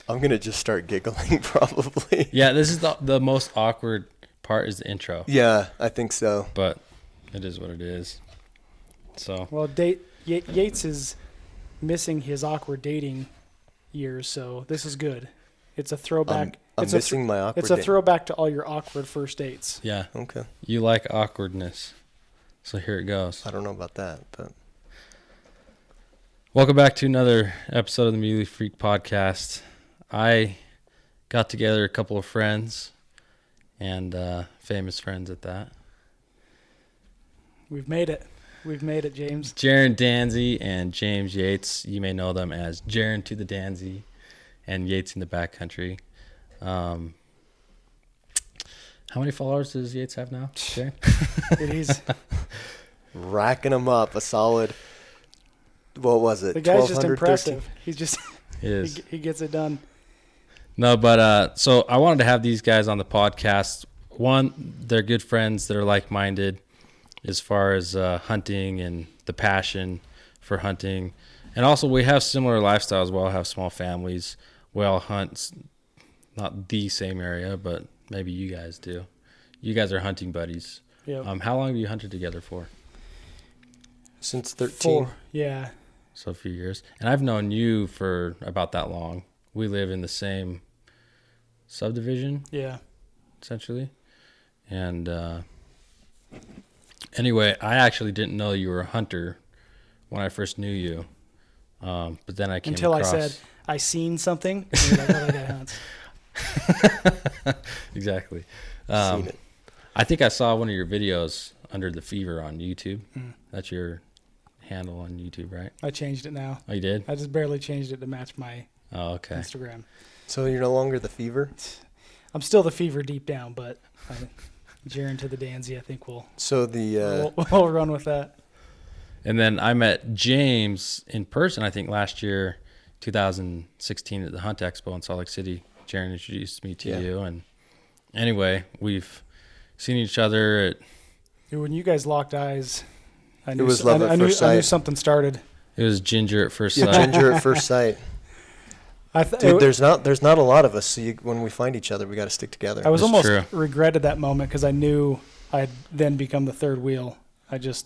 I'm going to just start giggling probably. Yeah, this is the most awkward part is the intro. Yeah, I think so. But it is what it is. So. Well, Yates is missing his awkward dating years, so this is good. It's a throwback. I'm missing my awkward It's a throwback to all your awkward first dates. Yeah. Okay. You like awkwardness. So here it goes. I don't know about that, but. Welcome back to another episode of the Muley Freak Podcast. I got together a couple of friends, and famous friends at that. We've made it. We've made it, James. Jaron Danzy and James Yates. You may know them as Jaron to the Danzy and Yates in the Backcountry. How many followers does Yates have now, Jaron? He's racking them up a solid. What was it? The guy's just 1,200, impressive. 13? He's just he gets it done. No, but so I wanted to have these guys on the podcast. One, they're good friends that are like-minded as far as hunting and the passion for hunting. And also we have similar lifestyles. We all have small families. We all hunt, not the same area, but maybe you guys do. You guys are hunting buddies. Yeah. How long have you hunted together for? Since 13. 4, yeah. So a few years. And I've known you for about that long. We live in the same subdivision. Yeah. Essentially. And anyway, I actually didn't know you were a hunter when I first knew you. But then I came Until across... I said, I seen something. And you're like, oh, that guy hunts. Exactly. Seen it. I think I saw one of your videos under the fever on YouTube. That's your handle on YouTube, right? I changed it now. Oh, you did? I just barely changed it to match my okay. Instagram. So you're no longer the fever? I'm still the fever deep down, but Jaron to the Danzy, I think we'll run with that. And then I met James in person, I think last year, 2016 at the Hunt Expo in Salt Lake City. Jaron introduced me to you. And anyway, we've seen each other at... When you guys locked eyes, I knew something started. It was ginger at first sight. Ginger at first sight. Dude, there's not a lot of us. So when we find each other, we got to stick together. I was almost regretted that moment because I knew I'd then become the third wheel. It's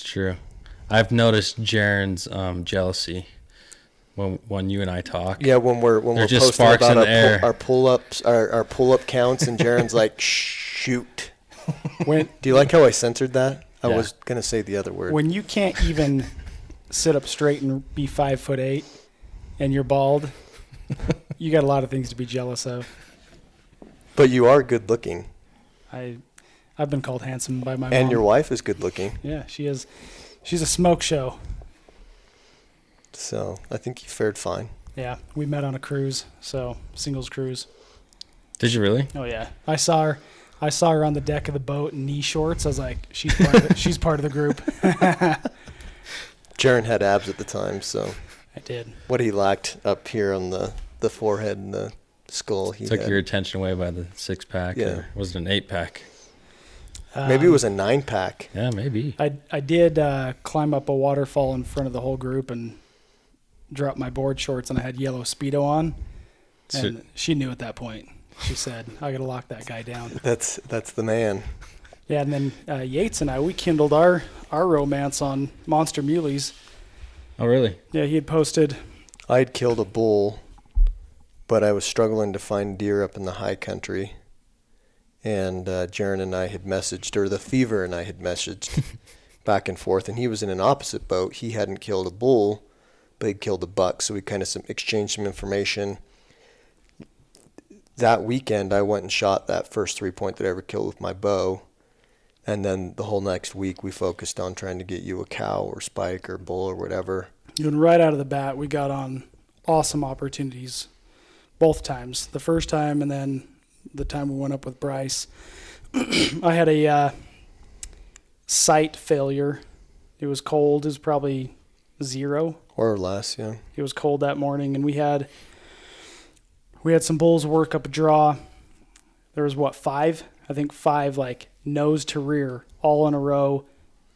true. I've noticed Jaron's jealousy when you and I talk. Yeah, when we're just posting sparks about in the air. Our pull-ups, our pull-up counts, and Jaron's like, shoot. Do you like how I censored that? I was gonna say the other word. When you can't even sit up straight and be 5'8", and you're bald, you got a lot of things to be jealous of. But you are good looking. I've been called handsome by my mom. And your wife is good looking. Yeah, she is. She's a smoke show. So I think you fared fine. Yeah, we met on a cruise, singles cruise. Did you really? Oh yeah, I saw her on the deck of the boat in knee shorts. I was like, she's part of the group. Jaron had abs at the time, so I did. What he lacked up here on the forehead and the skull, he took had. your attention away by the 6-pack. Yeah. Or was it an 8-pack? Maybe it was a 9-pack. Yeah, maybe. I did climb up a waterfall in front of the whole group and drop my board shorts, and I had yellow Speedo on. And she knew at that point. She said, I got to lock that guy down. That's the man. Yeah, and then Yates and we kindled our romance on Monster Muleys. Oh, really? Yeah, he had posted. I had killed a bull, but I was struggling to find deer up in the high country. And Jaron and I had messaged, or the fever and I had messaged back and forth. And he was in an opposite boat. He hadn't killed a bull, but he'd killed a buck. So we kind of exchanged some information. That weekend, I went and shot that first 3-point that I ever killed with my bow. And then the whole next week, we focused on trying to get you a cow or spike or bull or whatever. And right out of the bat, we got on awesome opportunities both times. The first time and then the time we went up with Bryce. I had a sight failure. It was cold. It was probably 0. Or less, yeah. It was cold that morning, and we had some bulls work up a draw. There was 5? I think 5, like nose to rear, all in a row,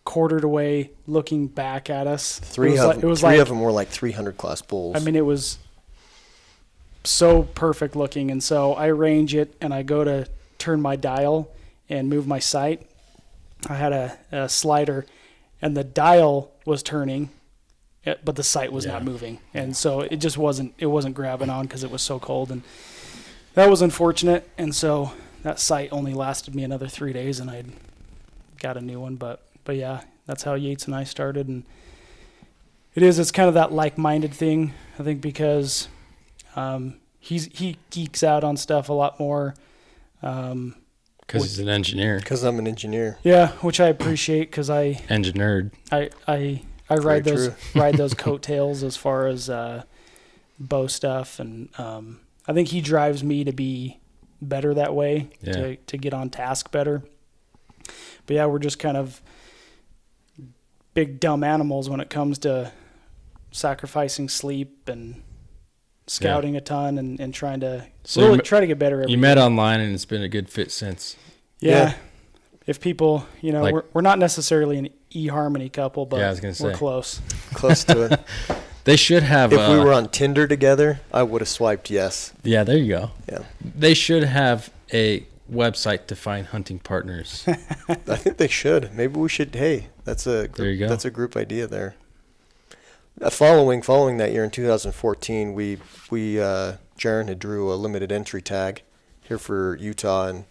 quartered away, looking back at us. Three of them were like 300 class bulls. I mean, it was so perfect looking. And so I range it and I go to turn my dial and move my sight. I had a slider and the dial was turning, but the sight was not moving. And so it just wasn't grabbing on because it was so cold. And that was unfortunate. And so that sight only lasted me another 3 days and I'd got a new one. But yeah, that's how Yates and I started. And it's kind of that like-minded thing, I think, because he geeks out on stuff a lot more. Because he's an engineer. Because I'm an engineer. Yeah, which I appreciate because Engineered. I ride those coattails as far as bow stuff, and I think he drives me to be better that way, to get on task better. But yeah, we're just kind of big dumb animals when it comes to sacrificing sleep and scouting a ton and trying to try to get better every You met online and it's been a good fit since. Yeah. If people, we're not necessarily an eHarmony couple, but I was gonna say. we're close. Close to it. They should have. If we were on Tinder together, I would have swiped yes. Yeah, there you go. Yeah. They should have a website to find hunting partners. I think they should. Maybe we should. Hey, that's a group, There you go. That's a group idea there. Following that year in 2014, we Jaron had drew a limited entry tag here for Utah, and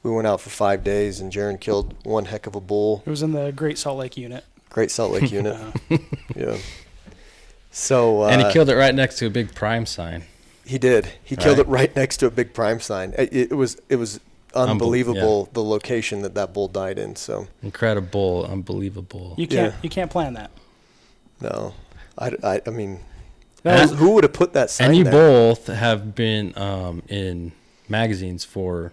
we went out for 5 days, and Jaron killed one heck of a bull. It was in the Great Salt Lake unit. Great Salt Lake unit. Yeah. So and he killed it right next to a big prime sign. He did. He killed it right next to a big prime sign. It was unbelievable the location that bull died in. So incredible, unbelievable. You can't plan that. No, I mean, who would have put that sign? And you there? both have been in magazines for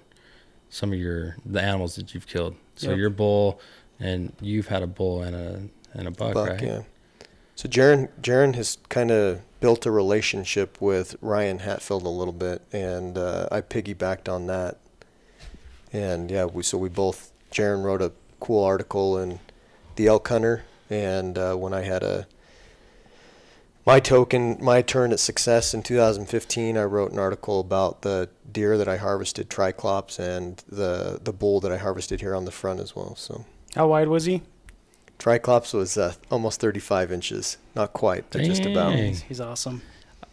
some of the animals that you've killed. So your bull, and you've had a bull and a buck, right? Yeah. So Jaron has kind of built a relationship with Ryan Hatfield a little bit, and I piggybacked on that. And yeah, Jaron wrote a cool article in the Elk Hunter, and when I had my turn at success in 2015, I wrote an article about the deer that I harvested, Triclops, and the bull that I harvested here on the front as well. So how wide was he? Triclops was almost 35 inches. Not quite, but just about. He's awesome.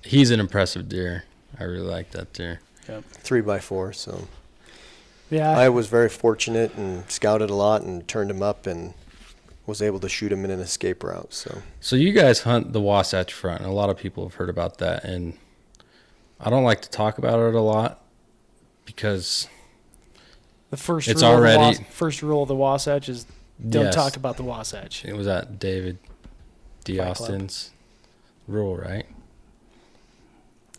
He's an impressive deer. I really like that deer. Yep. 3x4, so. Yeah. I was very fortunate and scouted a lot and turned him up and was able to shoot him in an escape route. So you guys hunt the Wasatch Front, and a lot of people have heard about that, and I don't like to talk about it a lot because the first rule of the Wasatch is don't talk about the Wasatch. It was that David D. Austin's rule, right?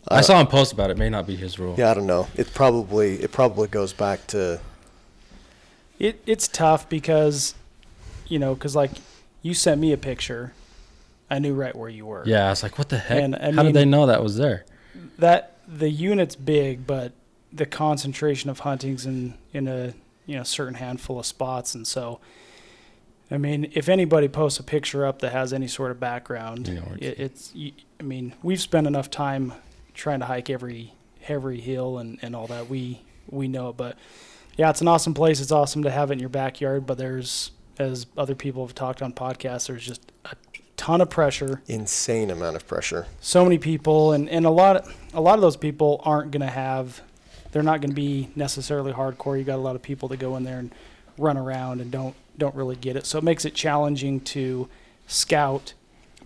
I saw him post about it. It may not be his rule. Yeah, I don't know. It probably goes back to. It's tough because, because like you sent me a picture, I knew right where you were. Yeah, I was like, what the heck? And, how did they know that was there? That the unit's big, but the concentration of hunting's in a certain handful of spots, and so. I mean, if anybody posts a picture up that has any sort of background, we've spent enough time trying to hike every hill and all that. We know it, but yeah, it's an awesome place. It's awesome to have it in your backyard, but there's, as other people have talked on podcasts, there's just a ton of pressure. Insane amount of pressure. So many people, and a lot of those people they're not going to be necessarily hardcore. You got a lot of people that go in there and run around and don't really get it. So it makes it challenging to scout,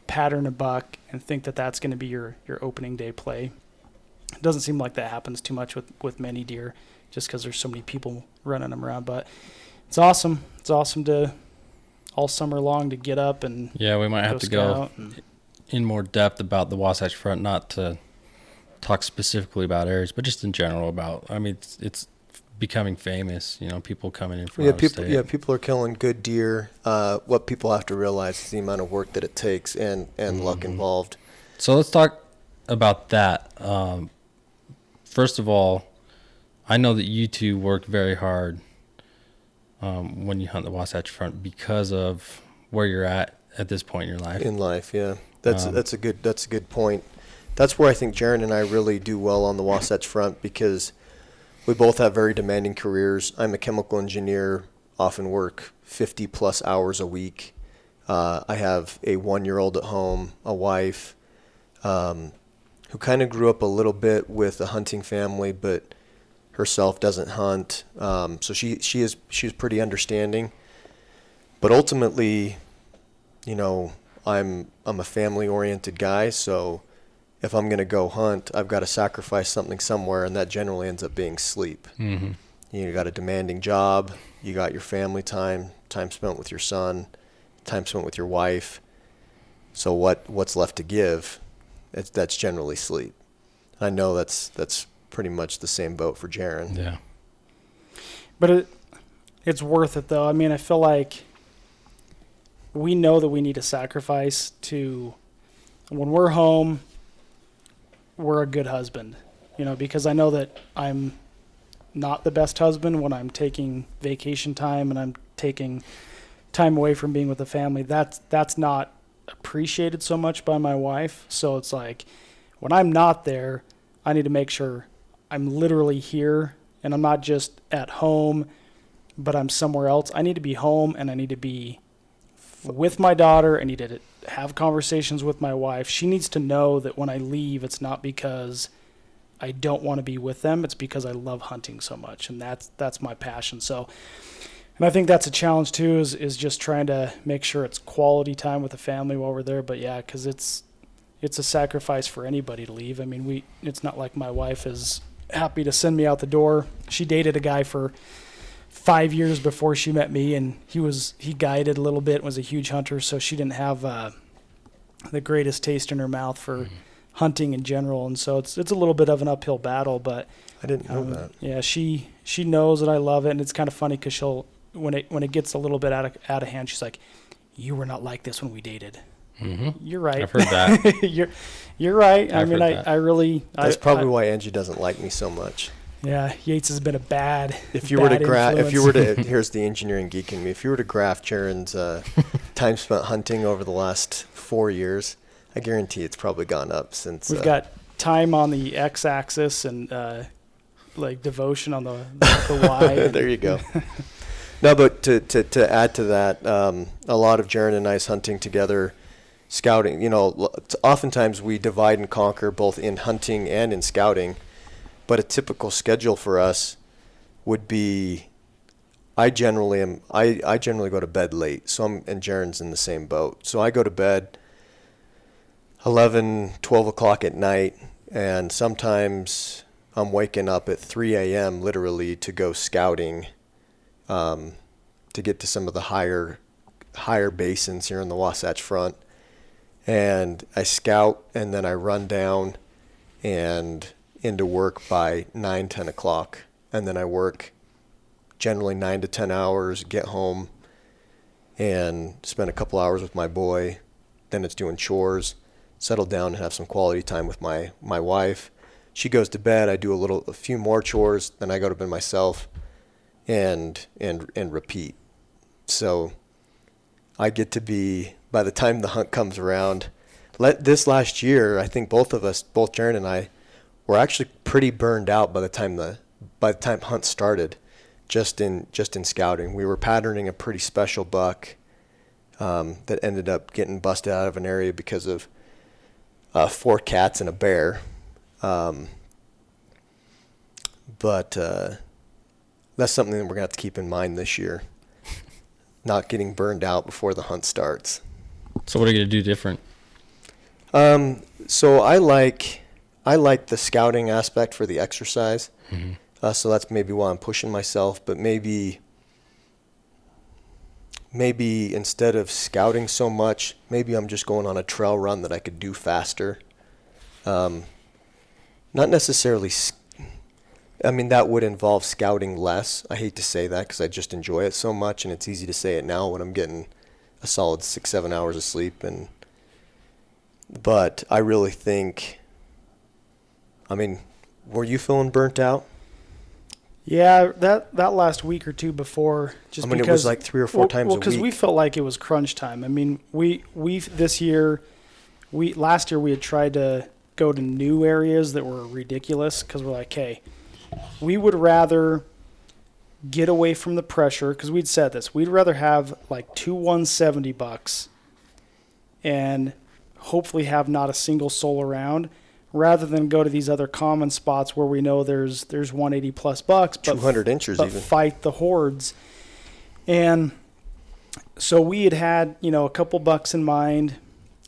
pattern a buck, and think that that's going to be your opening day play. It doesn't seem like that happens too much with many deer just because there's so many people running them around. But it's awesome. It's awesome to all summer long to get up and we might have to go in more depth about the Wasatch Front, not to talk specifically about areas, but just in general about, it's becoming famous, people coming in from out of state. People are killing good deer. What people have to realize is the amount of work that it takes and luck involved. So let's talk about that. First of all, I know that you two work very hard when you hunt the Wasatch Front because of where you're at this point in your life. In life, yeah. That's a good point. that's where I think Jaron and I really do well on the Wasatch Front, because we both have very demanding careers. I'm a chemical engineer, often work 50 plus hours a week. I have a 1-year-old at home, a wife, who kind of grew up a little bit with a hunting family, but herself doesn't hunt. So she's pretty understanding. But ultimately, you know, I'm a family oriented guy, so if I'm going to go hunt, I've got to sacrifice something somewhere, and that generally ends up being sleep. Mm-hmm. You got a demanding job, you got your family time spent with your son, time spent with your wife. So what's left to give? That's generally sleep. I know that's pretty much the same boat for Jaron. Yeah. But it's worth it, though. I mean, I feel like we know that we need to sacrifice to, when we're home, we're a good husband, you know, because I know that I'm not the best husband when I'm taking vacation time and I'm taking time away from being with the family. That's not appreciated so much by my wife. So it's like, when I'm not there, I need to make sure I'm literally here and I'm not just at home, but I'm somewhere else. I need to be home and I need to be with my daughter. I need to have conversations with my wife. She needs to know that when I leave, it's not because I don't want to be with them. It's because I love hunting so much, and that's my passion. So, and I think that's a challenge too, is just trying to make sure it's quality time with the family while we're there. But yeah, because it's a sacrifice for anybody to leave. I mean, it's not like my wife is happy to send me out the door. She dated a guy for 5 years before she met me, and he guided a little bit, was a huge hunter, so she didn't have the greatest taste in her mouth for hunting in general, and so it's a little bit of an uphill battle. But I didn't know that. Yeah, she knows that I love it, and it's kind of funny because she'll when it gets a little bit out of hand, she's like, "You were not like this when we dated." Mm-hmm. You're right. I've heard that. you're right. I've heard that. I really. That's probably why Angie doesn't like me so much. Yeah, Yates has been a bad. If you were to influence. here's the engineering geek in me. If you were to graph Jaron's time spent hunting over the last 4 years, I guarantee it's probably gone up since. We've got time on the x-axis and like devotion on the y. There you go. No, but to add to that, a lot of Jaron and I's hunting together, scouting. You know, oftentimes we divide and conquer both in hunting and in scouting. But a typical schedule for us would be, I generally go to bed late. So and Jaron's in the same boat. So I go to bed 11, 12 o'clock at night, and sometimes I'm waking up at 3 a.m. literally to go scouting, to get to some of the higher basins here in the Wasatch Front. And I scout, and then I run down and into work by 9, 10 o'clock. And then I work generally 9 to 10 hours, get home and spend a couple hours with my boy. Then it's doing chores, settle down and have some quality time with my wife. She goes to bed, I do a few more chores, then I go to bed myself and repeat. So I get to be, by the time the hunt comes around, this last year, I think both of us, both Jaron and I, were actually pretty burned out by the time hunt started, just in scouting. We were patterning a pretty special buck that ended up getting busted out of an area because of 4 cats and a bear. But that's something that we're gonna have to keep in mind this year. Not getting burned out before the hunt starts. So what are you gonna do different? So I like the scouting aspect for the exercise. Mm-hmm. So that's maybe why I'm pushing myself. But maybe instead of scouting so much, maybe I'm just going on a trail run that I could do faster. Not necessarily. That would involve scouting less. I hate to say that because I just enjoy it so much, and it's easy to say it now when I'm getting a solid 6-7 hours of sleep. But I really think. Were you feeling burnt out? Yeah, that last week or two before, just because it was like 3 or 4 times a week. Because we felt like it was crunch time. I mean, last year we had tried to go to new areas that were ridiculous because we're like, hey, we would rather get away from the pressure, because we'd said this. We'd rather have like 170 bucks and hopefully have not a single soul around, rather than go to these other common spots where we know there's 180 plus bucks, but 200 inches but even. fight the hordes. And so we had a couple bucks in mind,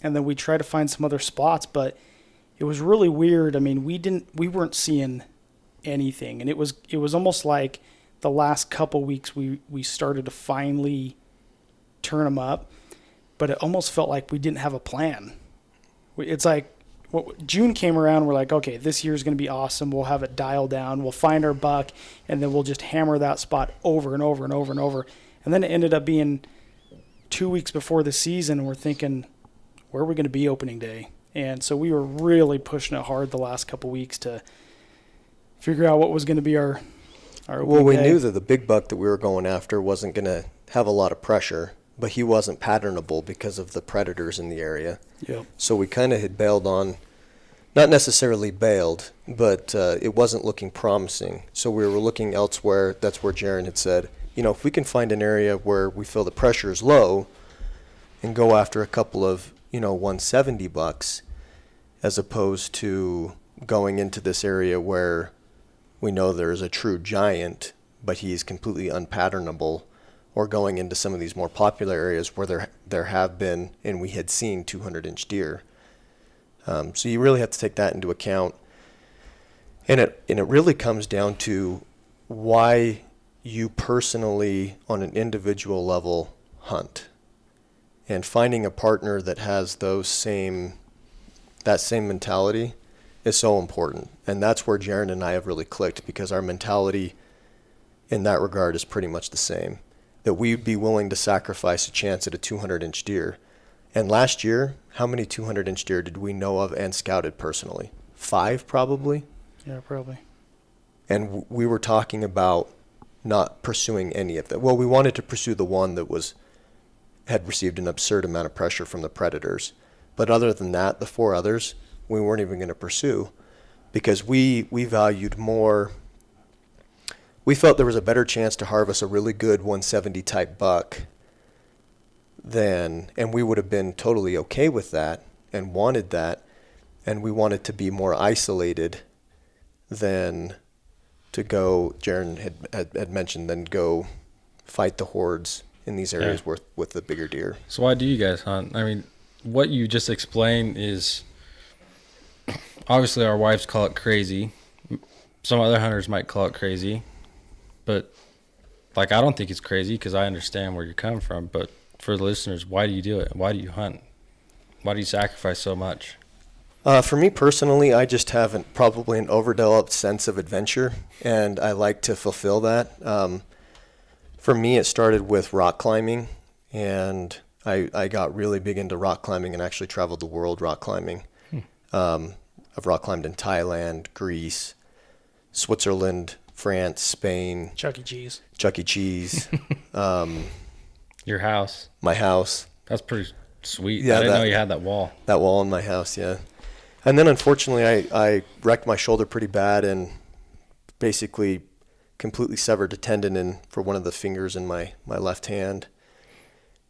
and then we tried to find some other spots, but it was really weird. I mean, we weren't seeing anything, and it was almost like the last couple weeks we started to finally turn them up, but it almost felt like we didn't have a plan. It's like June came around, we're like, okay, this year's going to be awesome. We'll have it dialed down. We'll find our buck, and then we'll just hammer that spot over and over and over and over. And then it ended up being 2 weeks before the season, and we're thinking, where are we going to be opening day? And so we were really pushing it hard the last couple weeks to figure out what was going to be our Well, we day. knew that the big buck that we were going after wasn't going to have a lot of pressure, but he wasn't patternable because of the predators in the area. Yep. So we kind of had bailed on, not necessarily bailed, but it wasn't looking promising. So we were looking elsewhere. That's where Jaron had said, if we can find an area where we feel the pressure is low and go after a couple of, 170 bucks, as opposed to going into this area where we know there is a true giant, but he is completely unpatternable, or going into some of these more popular areas where there have been, and we had seen 200-inch deer. So you really have to take that into account. And it really comes down to why you personally, on an individual level, hunt. And finding a partner that has that same mentality is so important. And that's where Jaron and I have really clicked, because our mentality in that regard is pretty much the same. That we'd be willing to sacrifice a chance at a 200-inch deer. And last year, how many 200-inch deer did we know of and scouted personally? 5 probably? Yeah, probably. And we were talking about not pursuing any of them. Well, we wanted to pursue the one that had received an absurd amount of pressure from the predators. But other than that, the 4 others, we weren't even going to pursue, because we valued more. We felt there was a better chance to harvest a really good 170 type buck and we would have been totally okay with that and wanted that, and we wanted to be more isolated than to go, Jaron had mentioned, then go fight the hordes in these areas with the bigger deer. So why do you guys hunt? I mean, what you just explained is, obviously our wives call it crazy. Some other hunters might call it crazy, but I don't think it's crazy, because I understand where you're coming from. But for the listeners, why do you do it? Why do you hunt? Why do you sacrifice so much? For me personally, I just have probably an overdeveloped sense of adventure, and I like to fulfill that. For me, it started with rock climbing, and I got really big into rock climbing and actually traveled the world rock climbing. I've rock climbed in Thailand, Greece, Switzerland, France, Spain. Chuck E. Cheese. Chuck E. Cheese. Your house. My house. That's pretty sweet. Yeah, I didn't know you had that wall. That wall in my house, yeah. And then unfortunately, I wrecked my shoulder pretty bad and basically completely severed a tendon for one of the fingers in my left hand.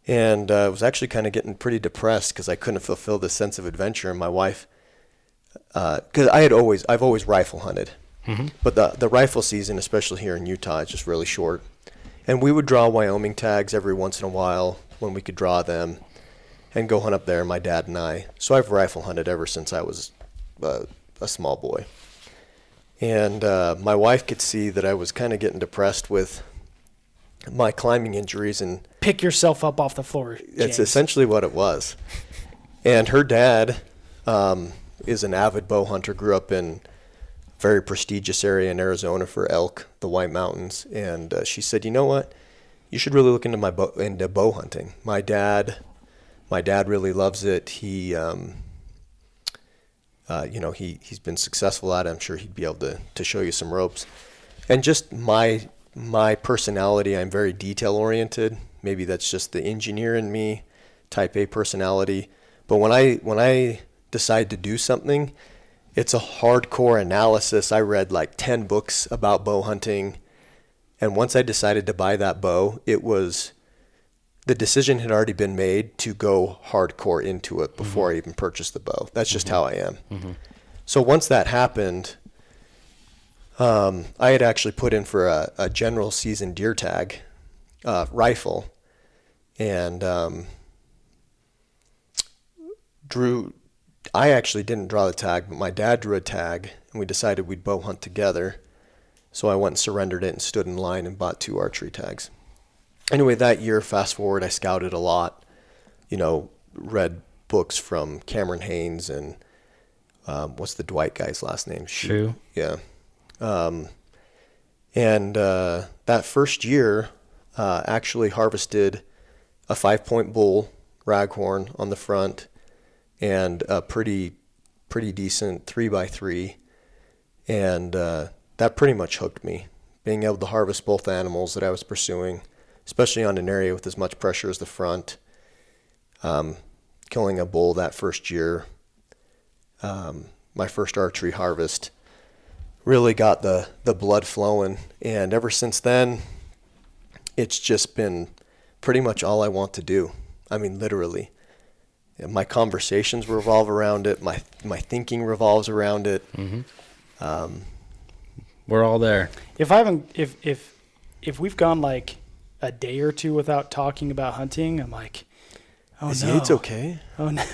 And I was actually kind of getting pretty depressed because I couldn't fulfill this sense of adventure. And my wife, because I've always rifle hunted, but the rifle season, especially here in Utah, is just really short. And we would draw Wyoming tags every once in a while when we could draw them, and go hunt up there, my dad and I. So I've rifle hunted ever since I was a small boy. And my wife could see that I was kind of getting depressed with my climbing injuries, and Pick yourself up off the floor, James. it's essentially what it was. And her dad is an avid bow hunter, grew up in a very prestigious area in Arizona for elk, the White Mountains. And she said, you know what? You should really look into bow hunting. My dad really loves it. He, he's been successful at it. I'm sure he'd be able to show you some ropes. And just my personality, I'm very detail oriented. Maybe that's just the engineer in me, type A personality. But when I decide to do something, it's a hardcore analysis. I read like 10 books about bow hunting. And once I decided to buy that bow, the decision had already been made to go hardcore into it before I even purchased the bow. That's just how I am. So once that happened, I had actually put in for a general season deer tag rifle, and I actually didn't draw the tag, but my dad drew a tag, and we decided we'd bow hunt together. So I went and surrendered it and stood in line and bought 2 archery tags. Anyway, that year, fast forward, I scouted a lot, read books from Cameron Haynes and what's the Dwight guy's last name? Shoe. Yeah. And that first year, actually harvested a 5-point bull raghorn on the front and a pretty decent 3x3. And that pretty much hooked me, being able to harvest both animals that I was pursuing, especially on an area with as much pressure as the front. Killing a bull that first year, my first archery harvest, really got the blood flowing. And ever since then, it's just been pretty much all I want to do. I mean, literally. My conversations revolve around it. My thinking revolves around it. We're all there. If we've gone like a day or two without talking about hunting, I'm like, oh, Is no. Yates okay? Oh, no.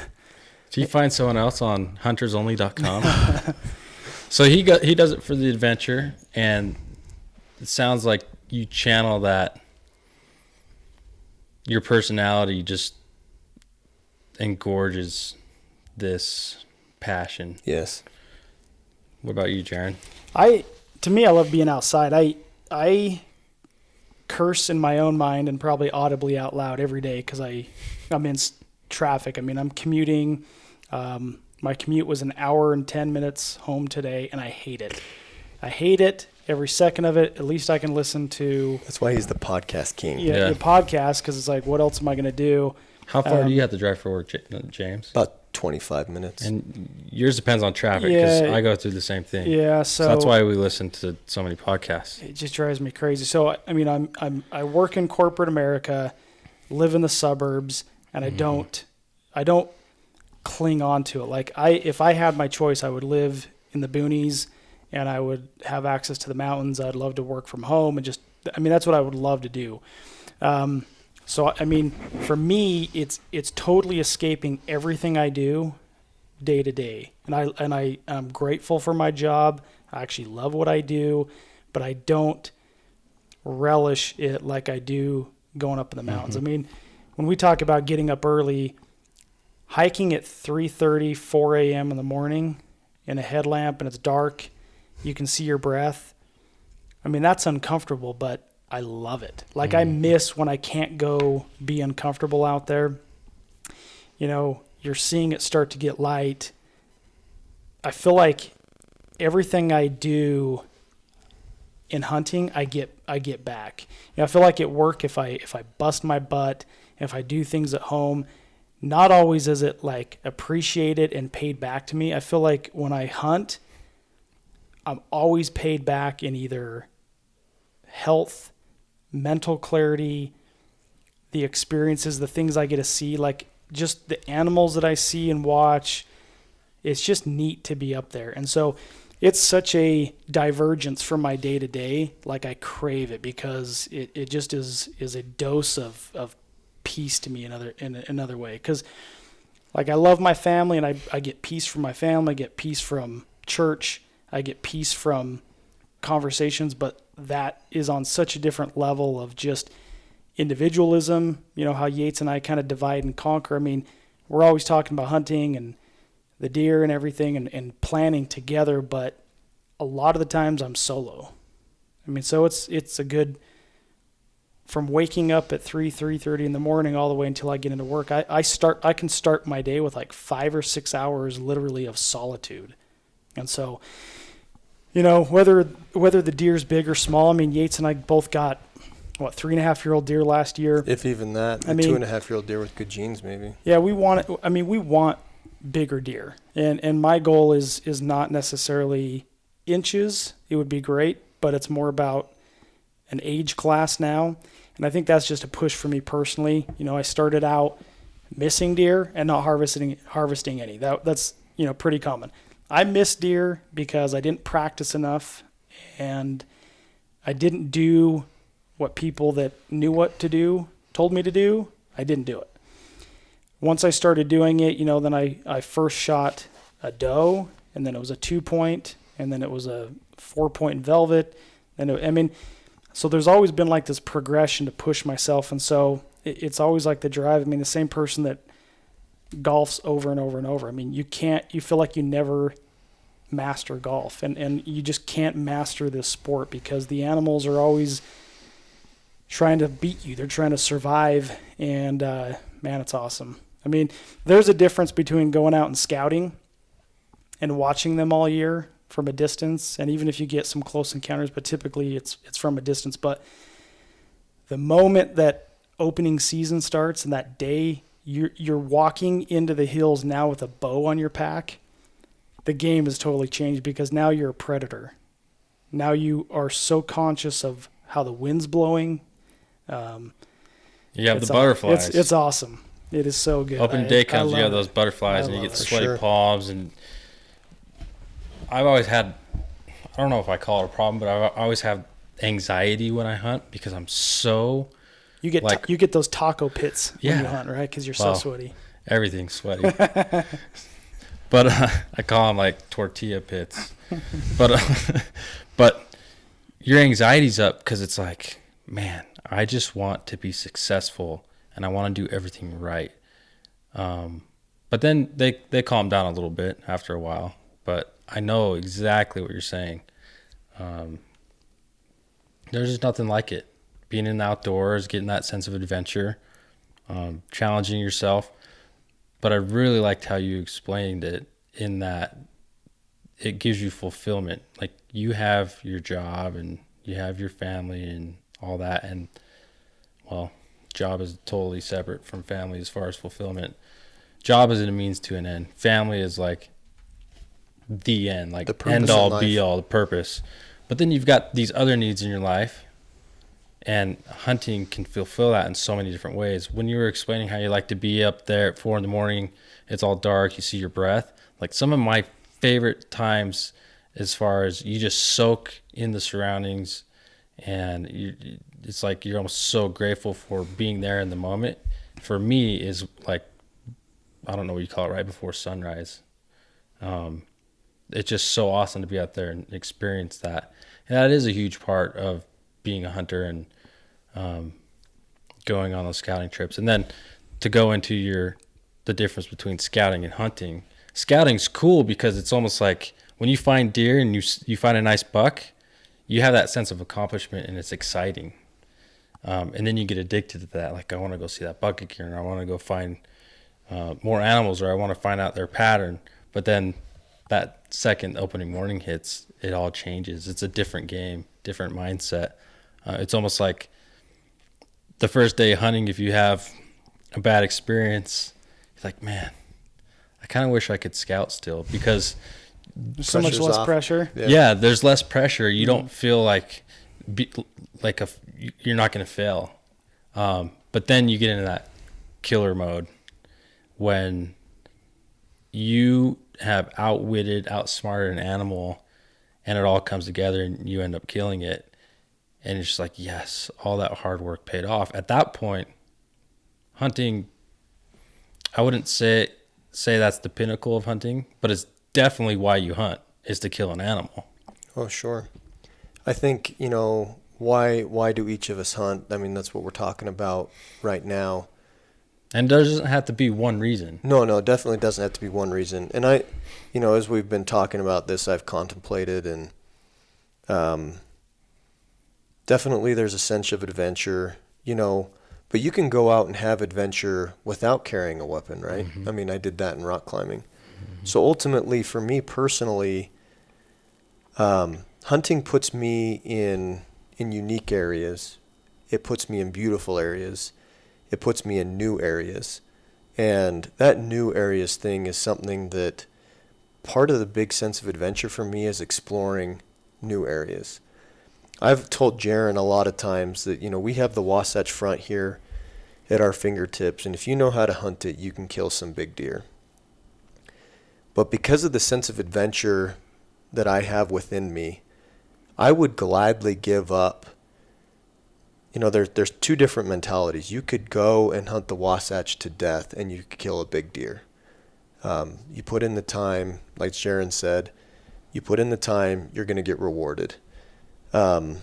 Do you find someone else on huntersonly.com? So he does it for the adventure, and it sounds like you channel that, your personality just engorges this passion. Yes. What about you, Jaron? To me, I love being outside. I curse in my own mind and probably audibly out loud every day because I'm in traffic. I mean, I'm commuting. My commute was an hour and 10 minutes home today, and I hate it. I hate it, every second of it. At least I can listen to... That's why he's the podcast king. The podcast, because it's like, what else am I going to do? How far do you have to drive for work, James? About 25 minutes. And yours depends on traffic, because I go through the same thing. Yeah, so that's why we listen to so many podcasts. It just drives me crazy. So I mean, I work in corporate America, live in the suburbs, and I don't cling on to it. Like if I had my choice, I would live in the boonies, and I would have access to the mountains. I'd love to work from home, and that's what I would love to do. So, I mean, for me, it's totally escaping everything I do day to day. And I'm grateful for my job. I actually love what I do, but I don't relish it like I do going up in the mountains. I mean, when we talk about getting up early, hiking at 3:30, 4 a.m. in the morning in a headlamp and it's dark, you can see your breath. I mean, that's uncomfortable, but I love it. Like I miss when I can't go be uncomfortable out there. You're seeing it start to get light. I feel like everything I do in hunting, I get back. I feel like at work, if I bust my butt, if I do things at home, not always is it like appreciated and paid back to me. I feel like when I hunt, I'm always paid back in either health, mental clarity, the experiences, the things I get to see, like just the animals that I see and watch. It's just neat to be up there. And so it's such a divergence from my day to day. Like I crave it because it just is a dose of peace to me in another way. Because like I love my family and I get peace from my family, I get peace from church, I get peace from conversations, but that is on such a different level of just individualism, how Yates and I kind of divide and conquer. I mean, we're always talking about hunting and the deer and everything and planning together, but a lot of the times I'm solo. I mean, so it's a good, from waking up at 3:30 in the morning all the way until I get into work, I can start my day with like 5 or 6 hours literally of solitude. And so, whether the deer's big or small, I mean, Yates and I both got, 3.5-year-old deer last year. If even that. A 2.5-year-old deer with good genes, maybe. Yeah, we want bigger deer. And my goal is not necessarily inches. It would be great, but it's more about an age class now. And I think that's just a push for me personally. I started out missing deer and not harvesting any. That's pretty common. I missed deer because I didn't practice enough, and I didn't do what people that knew what to do told me to do. I didn't do it. Once I started doing it, then I first shot a doe, and then it was a 2-point, and then it was a 4-point velvet. So there's always been like this progression to push myself. And so it's always like the drive. The same person that golfs over and over and over. You feel like you never master golf, and you just can't master this sport because the animals are always trying to beat you. They're trying to survive. And man, it's awesome. There's a difference between going out and scouting and watching them all year from a distance, and even if you get some close encounters, but typically it's from a distance. But the moment that opening season starts and that day you're walking into the hills now with a bow on your pack, the game has totally changed because now you're a predator. Now you are so conscious of how the wind's blowing. You have the butterflies. It's awesome. It is so good. Open day comes, you have those butterflies, and you get the sweaty palms. And I've always had, I don't know if I call it a problem, but I always have anxiety when I hunt because I'm so. You get those taco pits when you hunt, right? Because you're so sweaty. Everything's sweaty. But I call them like tortilla pits. But your anxiety's up because it's like, man, I just want to be successful and I want to do everything right. But then they calm down a little bit after a while. But I know exactly what you're saying. There's just nothing like it. Being in the outdoors, getting that sense of adventure, challenging yourself. But I really liked how you explained it in that it gives you fulfillment. Like you have your job and you have your family and all that. And, well, job is totally separate from family as far as fulfillment. Job is a means to an end. Family is like the end, like the end all, be all, the purpose. But then you've got these other needs in your life. And hunting can fulfill that in so many different ways. When you were explaining how you like to be up there at 4 a.m, it's all dark, you see your breath. Like some of my favorite times as far as you just soak in the surroundings and it's like you're almost so grateful for being there in the moment. For me is like, I don't know what you call it, right before sunrise. It's just so awesome to be out there and experience that. And that is a huge part of being a hunter and going on those scouting trips. And then to go into the difference between scouting and hunting. Scouting's cool because it's almost like when you find deer and you find a nice buck, you have that sense of accomplishment and it's exciting. And then you get addicted to that. Like I want to go see that buck again, or I want to go find more animals, or I want to find out their pattern. But then that second opening morning hits, it all changes. It's a different game, different mindset. It's almost like the first day of hunting, if you have a bad experience, you're like, man, I kind of wish I could scout still because there's so much less pressure. Yeah, there's less pressure. You don't feel like you're not going to fail. But then you get into that killer mode when you have outsmarted an animal and it all comes together and you end up killing it. And it's just like, yes, all that hard work paid off. At that point, hunting, I wouldn't say that's the pinnacle of hunting, but it's definitely why you hunt, is to kill an animal. Oh, sure. I think, why do each of us hunt? I mean, that's what we're talking about right now. And there doesn't have to be one reason. No, it definitely doesn't have to be one reason. And I, as we've been talking about this, I've contemplated and definitely there's a sense of adventure, but you can go out and have adventure without carrying a weapon, right? Mm-hmm. I mean, I did that in rock climbing. Mm-hmm. So ultimately, for me personally, hunting puts me in unique areas. It puts me in beautiful areas. It puts me in new areas. And that new areas thing is something that part of the big sense of adventure for me is exploring new areas. I've told Jaron a lot of times that, we have the Wasatch Front here at our fingertips, and if you know how to hunt it, you can kill some big deer. But because of the sense of adventure that I have within me, I would gladly give up. There's two different mentalities. You could go and hunt the Wasatch to death and you could kill a big deer. You put in the time, like Jaron said, you put in the time, you're going to get rewarded. I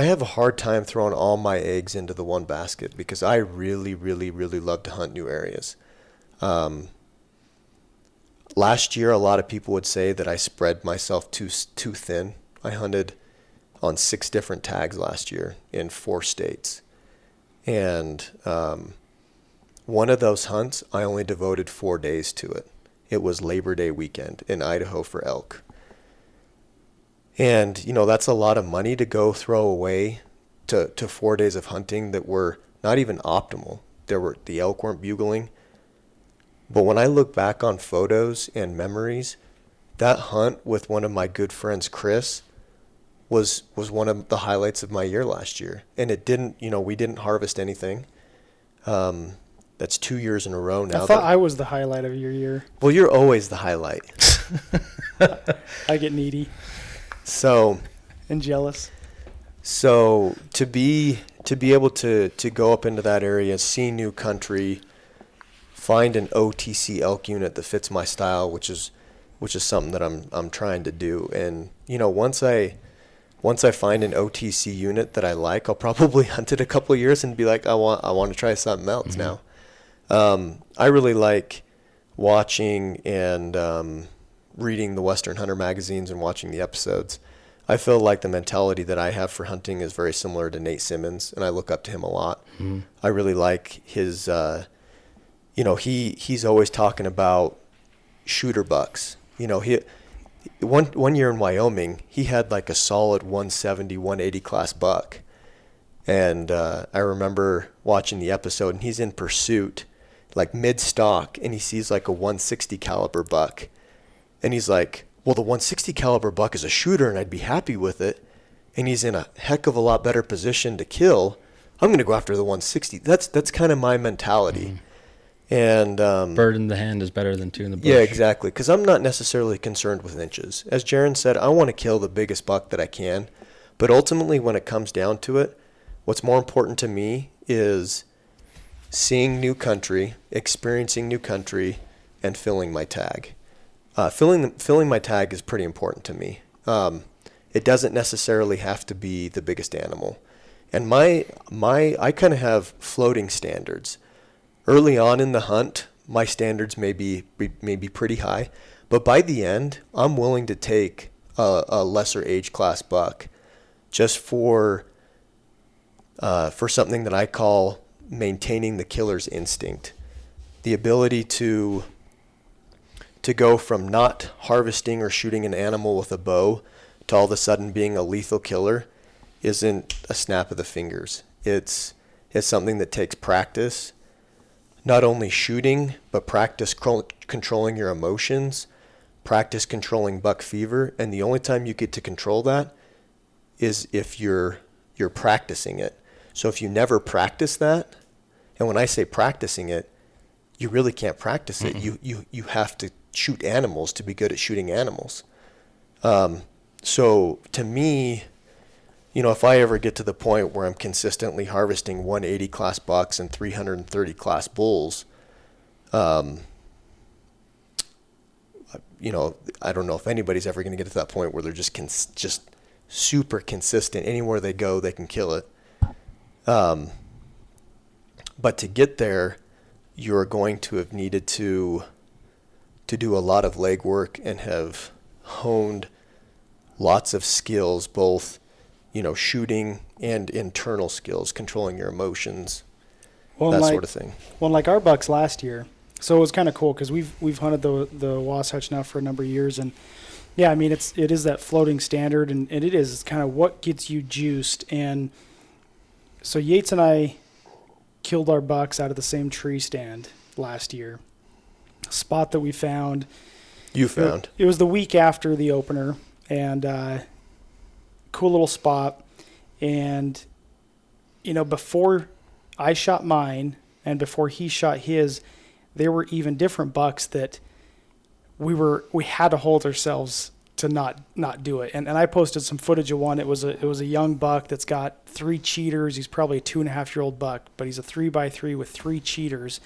have a hard time throwing all my eggs into the one basket because I really, really, really love to hunt new areas. Last year, a lot of people would say that I spread myself too thin. I hunted on 6 different tags last year in 4 states. And one of those hunts, I only devoted 4 days to it. It was Labor Day weekend in Idaho for elk. And, that's a lot of money to go throw away to 4 days of hunting that were not even optimal. The elk weren't bugling. But when I look back on photos and memories, that hunt with one of my good friends, Chris, was one of the highlights of my year last year. And it didn't, we didn't harvest anything. That's 2 years in a row now. I thought I was the highlight of your year. Well, you're always the highlight. I get needy. So. And jealous. So to be able to go up into that area, see new country, find an OTC elk unit that fits my style, which is something that I'm trying to do. And once I find an OTC unit that I like, I'll probably hunt it a couple of years and be like, I want to try something else now. I really like watching and reading the Western Hunter magazines and watching the episodes. I feel like the mentality that I have for hunting is very similar to Nate Simmons, and I look up to him a lot. Mm-hmm. I really like his, he's always talking about shooter bucks. One year in Wyoming, he had like a solid 170, 180 class buck. And I remember watching the episode, and he's in pursuit, like mid-stalk, and he sees like a 160 caliber buck. And he's like, well, the 160 caliber buck is a shooter, and I'd be happy with it. And he's in a heck of a lot better position to kill. I'm going to go after the 160. That's kind of my mentality. And bird in the hand is better than 2 in the bush. Yeah, exactly. Because I'm not necessarily concerned with inches. As Jaron said, I want to kill the biggest buck that I can. But ultimately, when it comes down to it, what's more important to me is seeing new country, experiencing new country, and filling my tag. Filling my tag is pretty important to me. It doesn't necessarily have to be the biggest animal. And I kind of have floating standards. Early on in the hunt, my standards may be pretty high, but by the end, I'm willing to take a lesser age class buck just for something that I call maintaining the killer's instinct. The ability to go from not harvesting or shooting an animal with a bow to all of a sudden being a lethal killer isn't a snap of the fingers. It's something that takes practice, not only shooting, but practice controlling your emotions, practice controlling buck fever, and the only time you get to control that is if you're practicing it. So if you never practice that, and when I say practicing it, you really can't practice it. You have to shoot animals to be good at shooting animals. So to me, if I ever get to the point where I'm consistently harvesting 180 class bucks and 330 class bulls, I don't know if anybody's ever going to get to that point where they're just super consistent. Anywhere they go, they can kill it. But to get there, you're going to have needed to do a lot of legwork and have honed lots of skills, both shooting and internal skills, controlling your emotions, sort of thing. Well, like our bucks last year, so it was kind of cool because we've hunted the Wasatch now for a number of years, and yeah, I mean it is that floating standard, and it's kind of what gets you juiced. And so Yates and I, killed our bucks out of the same tree stand last year. A spot that we found. You found. It was the week after the opener, and cool little spot. And, before I shot mine and before he shot his, there were even different bucks that we had to hold ourselves to not do it. And I posted some footage of one. It was a young buck that's got 3 cheaters. He's probably a 2.5-year-old buck, but he's a 3x3 with 3 cheaters.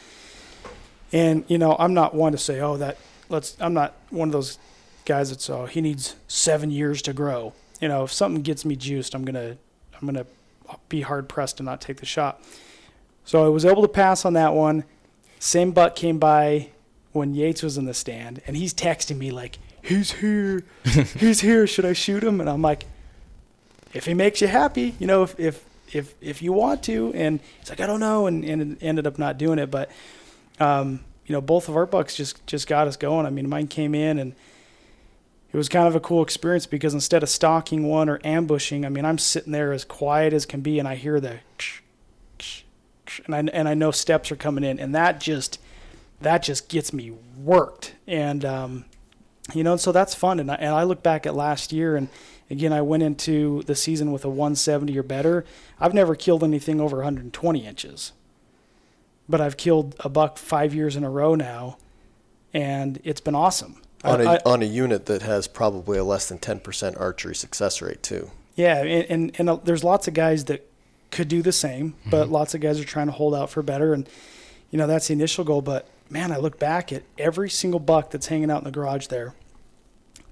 And, I'm not one to say, I'm not one of those guys that's, he needs 7 years to grow. If something gets me juiced, I'm going to be hard pressed to not take the shot. So I was able to pass on that one. Same buck came by when Yates was in the stand, and he's texting me like, he's here. He's here. Should I shoot him? And I'm like, if he makes you happy, if you want to. And he's like, I don't know, and ended up not doing it. But, both of our bucks just got us going. I mean, mine came in, and it was kind of a cool experience because instead of stalking one or ambushing, I mean, I'm sitting there as quiet as can be, and I hear the ksh, ksh, ksh, and I know steps are coming in, and that just gets me worked. And so that's fun. And I look back at last year, and again, I went into the season with a 170 or better. I've never killed anything over 120 inches, but I've killed a buck 5 years in a row now, and it's been awesome. On a unit that has probably a less than 10% archery success rate too. Yeah, and there's lots of guys that could do the same, but lots of guys are trying to hold out for better, and that's the initial goal. But man, I look back at every single buck that's hanging out in the garage there.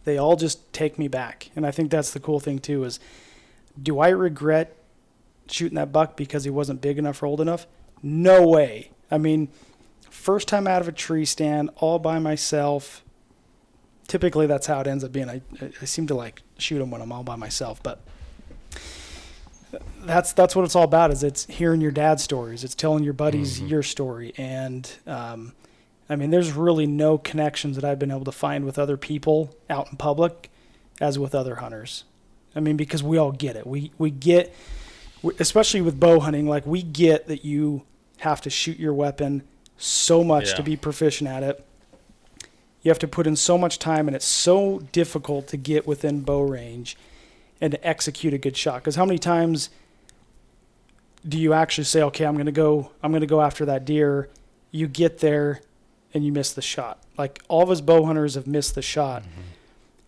They all just take me back, and I think that's the cool thing too. Is do I regret shooting that buck because he wasn't big enough or old enough? No way. I mean, first time out of a tree stand, all by myself. Typically, that's how it ends up being. I seem to like shoot them when I'm all by myself, but that's what it's all about. Is it's hearing your dad's stories, it's telling your buddies your story, and I mean, there's really no connections that I've been able to find with other people out in public as with other hunters. I mean, because we all get it. We get, especially with bow hunting, like we get that you have to shoot your weapon so much to be proficient at it. You have to put in so much time, and it's so difficult to get within bow range and to execute a good shot. Because how many times do you actually say, okay, I'm going to go after that deer. You get there and you miss the shot. Like all of us bow hunters have missed the shot. Mm-hmm.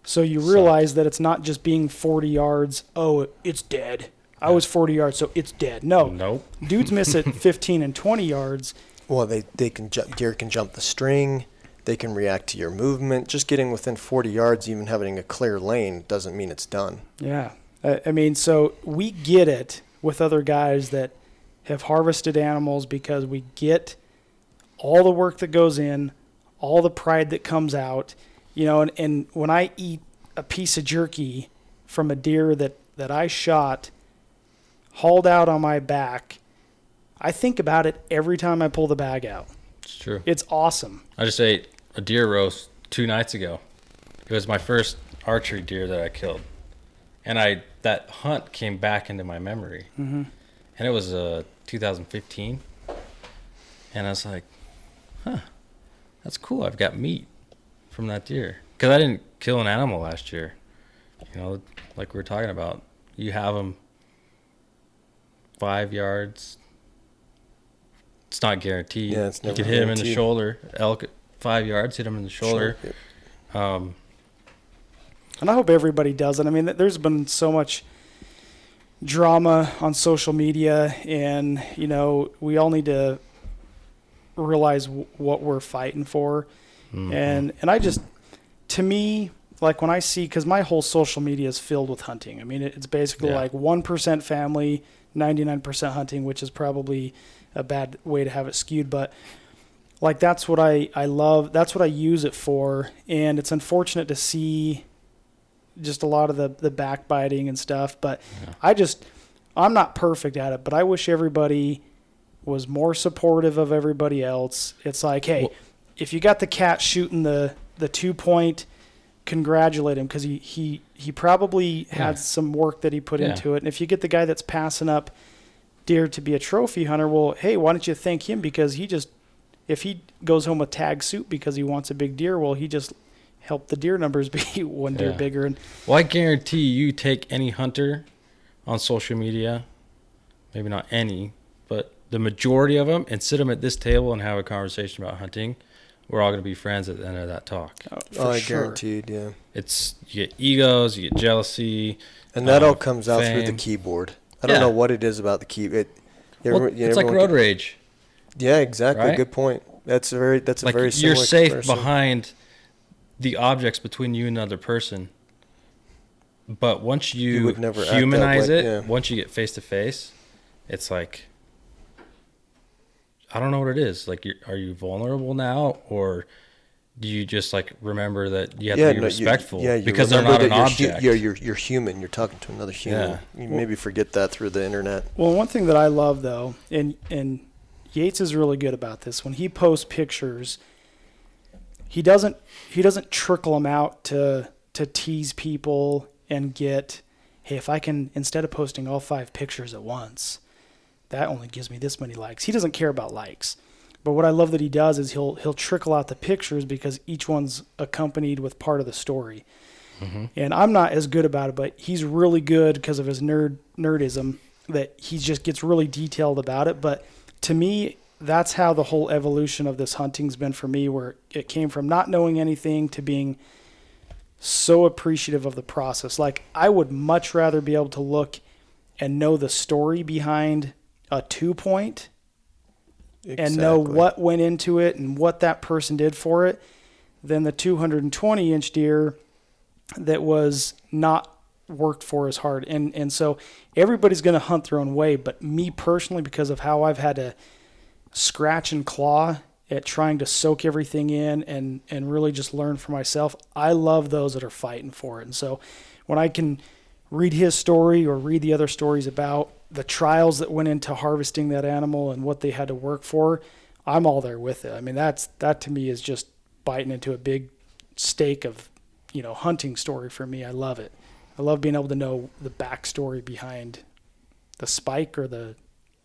So you realize that it's not just being 40 yards. Oh, it's dead. I was 40 yards, so it's dead. No. Dudes miss it 15 and 20 yards. Well, they can deer can jump the string. They can react to your movement. Just getting within 40 yards, even having a clear lane, doesn't mean it's done. Yeah. I mean, so we get it with other guys that have harvested animals because we get all the work that goes in, all the pride that comes out, and when I eat a piece of jerky from a deer that I shot, hauled out on my back, I think about it every time I pull the bag out. It's true. It's awesome. I just ate a deer roast 2 nights ago. It was my first archery deer that I killed. And that hunt came back into my memory. Mm-hmm. And it was 2015. And I was like, that's cool. I've got meat from that deer. Because I didn't kill an animal last year. Like we were talking about. You have them 5 yards. It's not guaranteed. Yeah, it's never you can hit him in the shoulder. Elk at 5 yards, hit him in the shoulder. Sure. And I hope everybody does it. I mean, there's been so much drama on social media, and, we all need to realize what we're fighting for. Mm-hmm. And I just, to me, like when I see, because my whole social media is filled with hunting. I mean, it's basically like 1% family, 99% hunting, which is probably a bad way to have it skewed, but like that's what I love. That's what I use it for. And it's unfortunate to see just a lot of the backbiting and stuff, but I'm not perfect at it, but I wish everybody was more supportive of everybody else. It's like, hey, if you got the cat shooting the 2-point, congratulate him, because he probably had some work that he put into it. And if you get the guy that's passing up deer to be a trophy hunter. Well, hey, why don't you thank him? Because if he goes home with tag soup because he wants a big deer, well, he just helped the deer numbers be one deer bigger. And well, I guarantee you take any hunter on social media, maybe not any, but the majority of them, and sit them at this table and have a conversation about hunting, we're all going to be friends at the end of that talk. I guaranteed, yeah. It's, you get egos, you get jealousy. And that all comes out fame. through the keyboard. I don't know what it is about the keyboard. It's like road rage. Yeah, exactly. Right? Good point. That's a very similar you're safe comparison. behind the objects between you and another person. But once you would never act humanize that way, it, yeah. once you get face to face, it's like, I don't know what it is. Like, are you vulnerable now, or do you just like remember that you have to be respectful because they're not an object? You're human. You're talking to another human. Yeah. You maybe forget that through the internet. Well, one thing that I love though, and Yates is really good about this. When he posts pictures, he doesn't trickle them out to tease people and get, hey, if I can, instead of posting all 5 pictures at once, that only gives me this many likes. He doesn't care about likes. But what I love that he does is he'll trickle out the pictures because each one's accompanied with part of the story. Mm-hmm. And I'm not as good about it, but he's really good because of his nerdism that he just gets really detailed about it. But to me, that's how the whole evolution of this hunting's been for me, where it came from not knowing anything to being so appreciative of the process. Like, I would much rather be able to look and know the story behind a 2-point and know what went into it and what that person did for it than the 220-inch deer that was not worked for as hard. And so everybody's going to hunt their own way, but me personally, because of how I've had to scratch and claw at trying to soak everything in and really just learn for myself, I love those that are fighting for it. And so when I can read his story or read the other stories about the trials that went into harvesting that animal and what they had to work for, I'm all there with it. I mean, that to me is just biting into a big steak of, hunting story for me. I love it. I love being able to know the backstory behind the spike or the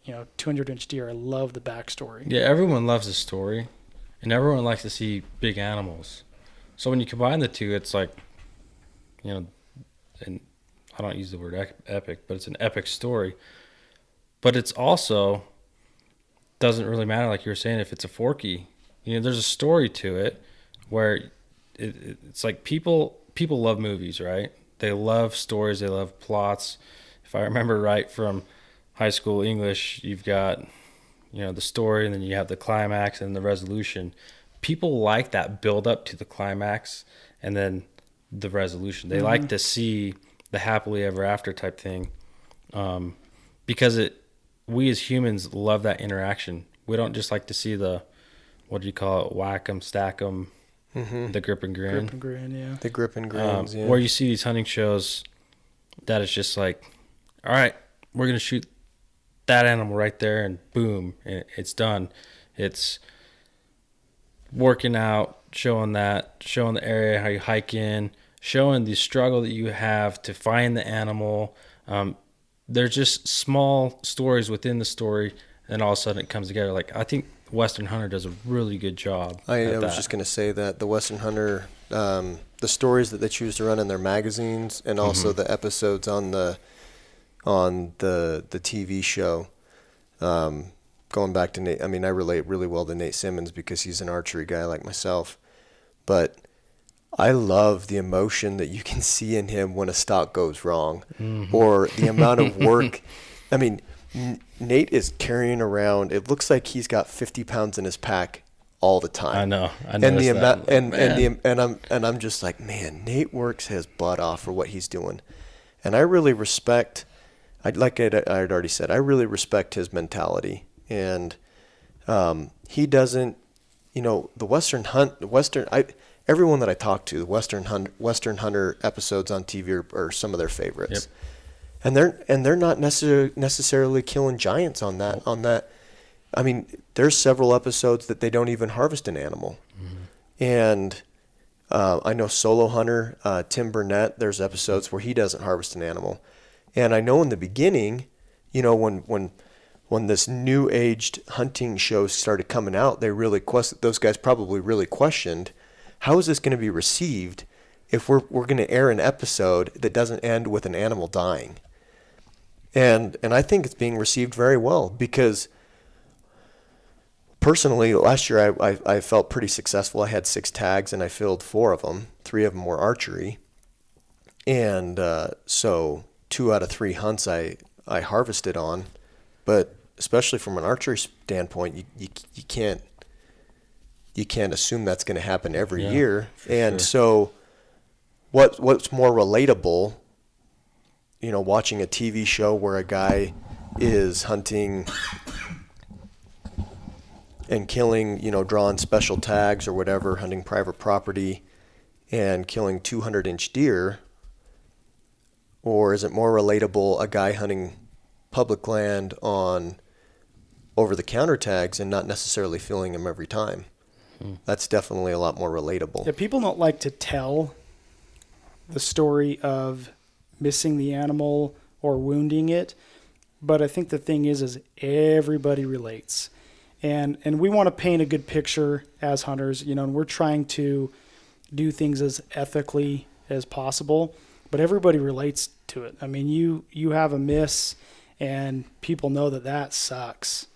200-inch deer. I love the backstory. Yeah, everyone loves a story, and everyone likes to see big animals. So when you combine the two, it's like, and I don't use the word epic, but it's an epic story. But it's also, doesn't really matter, like you were saying, if it's a forky. There's a story to it where it's like people love movies, right? They love stories. They love plots. If I remember right from high school English, you've got, the story, and then you have the climax and the resolution. People like that build up to the climax and then the resolution. They like to see the happily ever after type thing, because we as humans love that interaction. We don't just like to see the, what do you call it, whack 'em, stack 'em, the grip and grin. Grip and grin, yeah. The grip and grins, yeah. Where you see these hunting shows that it's just like, all right, we're going to shoot that animal right there, and boom, it's done. It's working out, showing the area, how you hike in, showing the struggle that you have to find the animal. There's just small stories within the story, and all of a sudden it comes together. Like, I think Western Hunter does a really good job. I was just going to say that the Western Hunter, the stories that they choose to run in their magazines, and also the episodes on the TV show. Going back to Nate, I mean, I relate really well to Nate Simmons because he's an archery guy like myself. But I love the emotion that you can see in him when a stalk goes wrong, or the amount of work. I mean, Nate is carrying around, it looks like he's got 50 pounds in his pack all the time. I know. And the amount, and I'm just like, man, Nate works his butt off for what he's doing. And I really respect, I'd already said, I really respect his mentality. And he doesn't, everyone that I talk to, the Western Hunter episodes on TV are some of their favorites. Yep. And they're not necessarily killing giants on that. I mean, there's several episodes that they don't even harvest an animal. And I know Solo Hunter, Tim Burnett, there's episodes where he doesn't harvest an animal. And I know in the beginning, when when this new aged hunting show started coming out, those guys probably really questioned, how is this going to be received if we're going to air an episode that doesn't end with an animal dying? And I think it's being received very well, because personally, last year I felt pretty successful. I had 6 tags and I filled 4 of them. 3 of them were archery. And so 2 out of 3 hunts I harvested on. But especially from an archery standpoint, you can't assume that's going to happen every year. And so what's more relatable, watching a TV show where a guy is hunting and killing, drawing special tags or whatever, hunting private property and killing 200-inch deer? Or is it more relatable a guy hunting public land on over-the-counter tags and not necessarily filling them every time? That's definitely a lot more relatable. Yeah, people don't like to tell the story of missing the animal or wounding it, but I think the thing is everybody relates. And we want to paint a good picture as hunters, and we're trying to do things as ethically as possible, but everybody relates to it. I mean, you have a miss, and people know that sucks.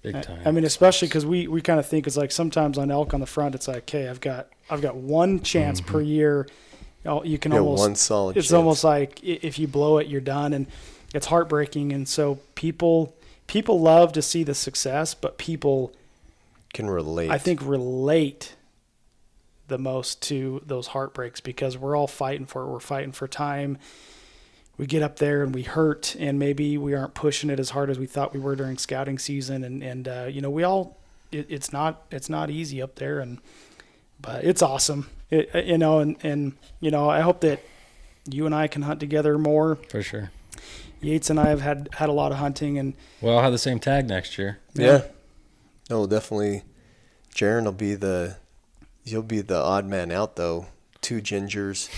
Big time. I mean, especially because we kind of think it's like sometimes on elk on the front, it's like, okay, I've got one chance per year. You can almost one solid It's chance. almost like if you blow it, you're done, and it's heartbreaking. And so people love to see the success, but people can relate. I think relate the most to those heartbreaks, because we're all fighting for it. We're fighting for time. We get up there and we hurt, and maybe we aren't pushing it as hard as we thought we were during scouting season. And we all, it's not easy up there, but it's awesome. I hope that you and I can hunt together more. For sure. Yates and I have had a lot of hunting, and well, I'll have the same tag next year. Yeah. No, definitely. Jaron you'll be the odd man out though. 2 gingers.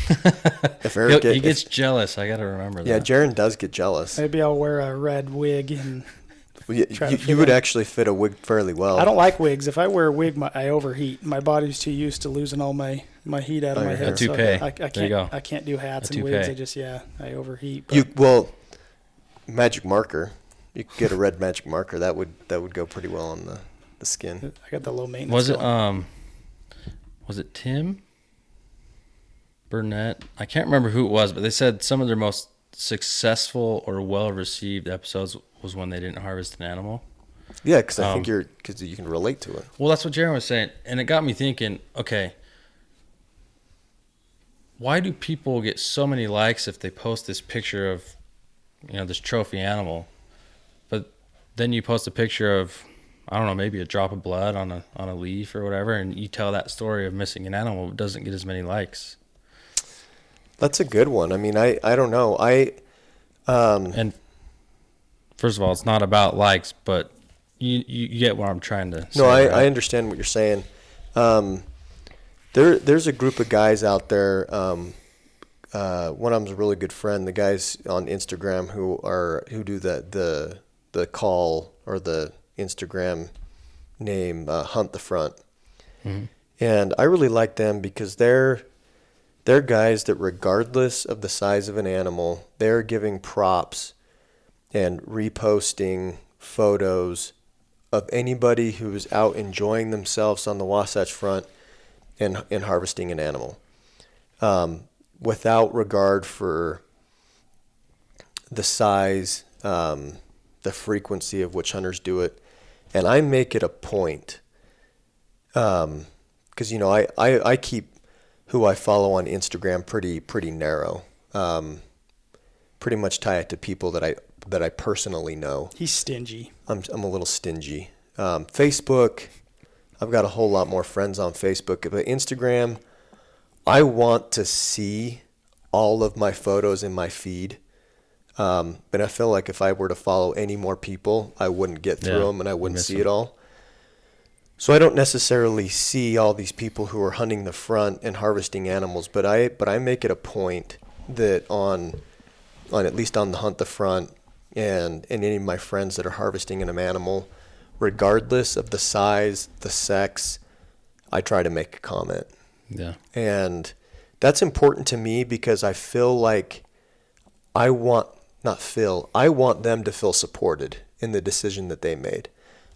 If Eric he gets jealous, I got to remember that. Yeah, Jaron does get jealous. maybe I'll wear a red wig and You would actually fit a wig fairly well. I don't like wigs. If I wear a wig, I overheat. My body's too used to losing all my heat out of my head. A toupee. So I can't, there you go. I can't do hats A and toupee. wigs. I overheat. But magic marker. You could get a red magic marker. That would go pretty well on the skin. I got the low maintenance. Was it Tim Burnett? I can't remember who it was, but they said some of their most successful or well-received episodes was when they didn't harvest an animal. Yeah, because I think because you can relate to it. Well, that's what Jaron was saying, and it got me thinking. Okay, why do people get so many likes if they post this picture of, this trophy animal, but then you post a picture of, I don't know, maybe a drop of blood on a leaf or whatever, and you tell that story of missing an animal, it doesn't get as many likes. That's a good one. I mean, I don't know. And first of all, it's not about likes, but you get what I'm trying to say. No, right? I understand what you're saying. There's a group of guys out there. One of them's a really good friend. The guys on Instagram who do the call, or the Instagram name Hunt the Front. Mm-hmm. And I really like them because they're guys that, regardless of the size of an animal, they're giving props and reposting photos of anybody who's out enjoying themselves on the Wasatch Front and harvesting an animal, without regard for the size, the frequency of which hunters do it. And I make it a point, because I keep who I follow on Instagram pretty narrow. Pretty much tie it to people that I personally know. he's stingy. I'm a little stingy. Facebook, I've got a whole lot more friends on Facebook. But Instagram, I want to see all of my photos in my feed. But I feel like if I were to follow any more people, I wouldn't get through them and I wouldn't see it all. So I don't necessarily see all these people who are hunting the front and harvesting animals, but I make it a point that on at least on the Hunt the Front and any of my friends that are harvesting an animal, regardless of the size, the sex, I try to make a comment. Yeah. And that's important to me because I feel like I want them to feel supported in the decision that they made.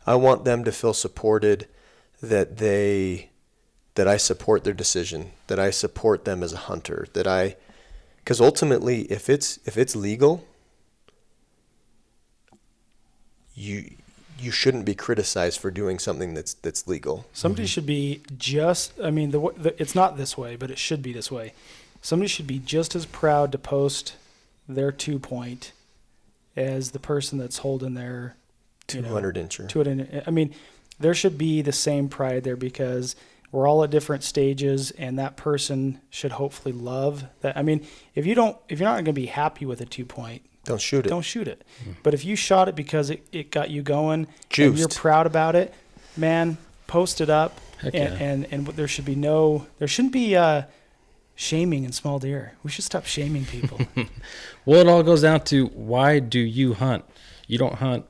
I want them to feel supported that I support their decision, that I support them as a hunter, because ultimately if it's legal, you shouldn't be criticized for doing something that's legal. Somebody should be it's not this way, but it should be this way. Somebody should be just as proud to post their 2-point as the person that's holding their 200-incher. There should be the same pride there because we're all at different stages, and that person should hopefully love that. If you're not going to be happy with a 2-point, don't shoot it. Don't shoot it. But if you shot it because it got you going, Juiced. and you're proud about it, man, post it up. Heck And there shouldn't be shaming in small deer. We should stop shaming people. Well, it all goes down to, why do you hunt? You don't hunt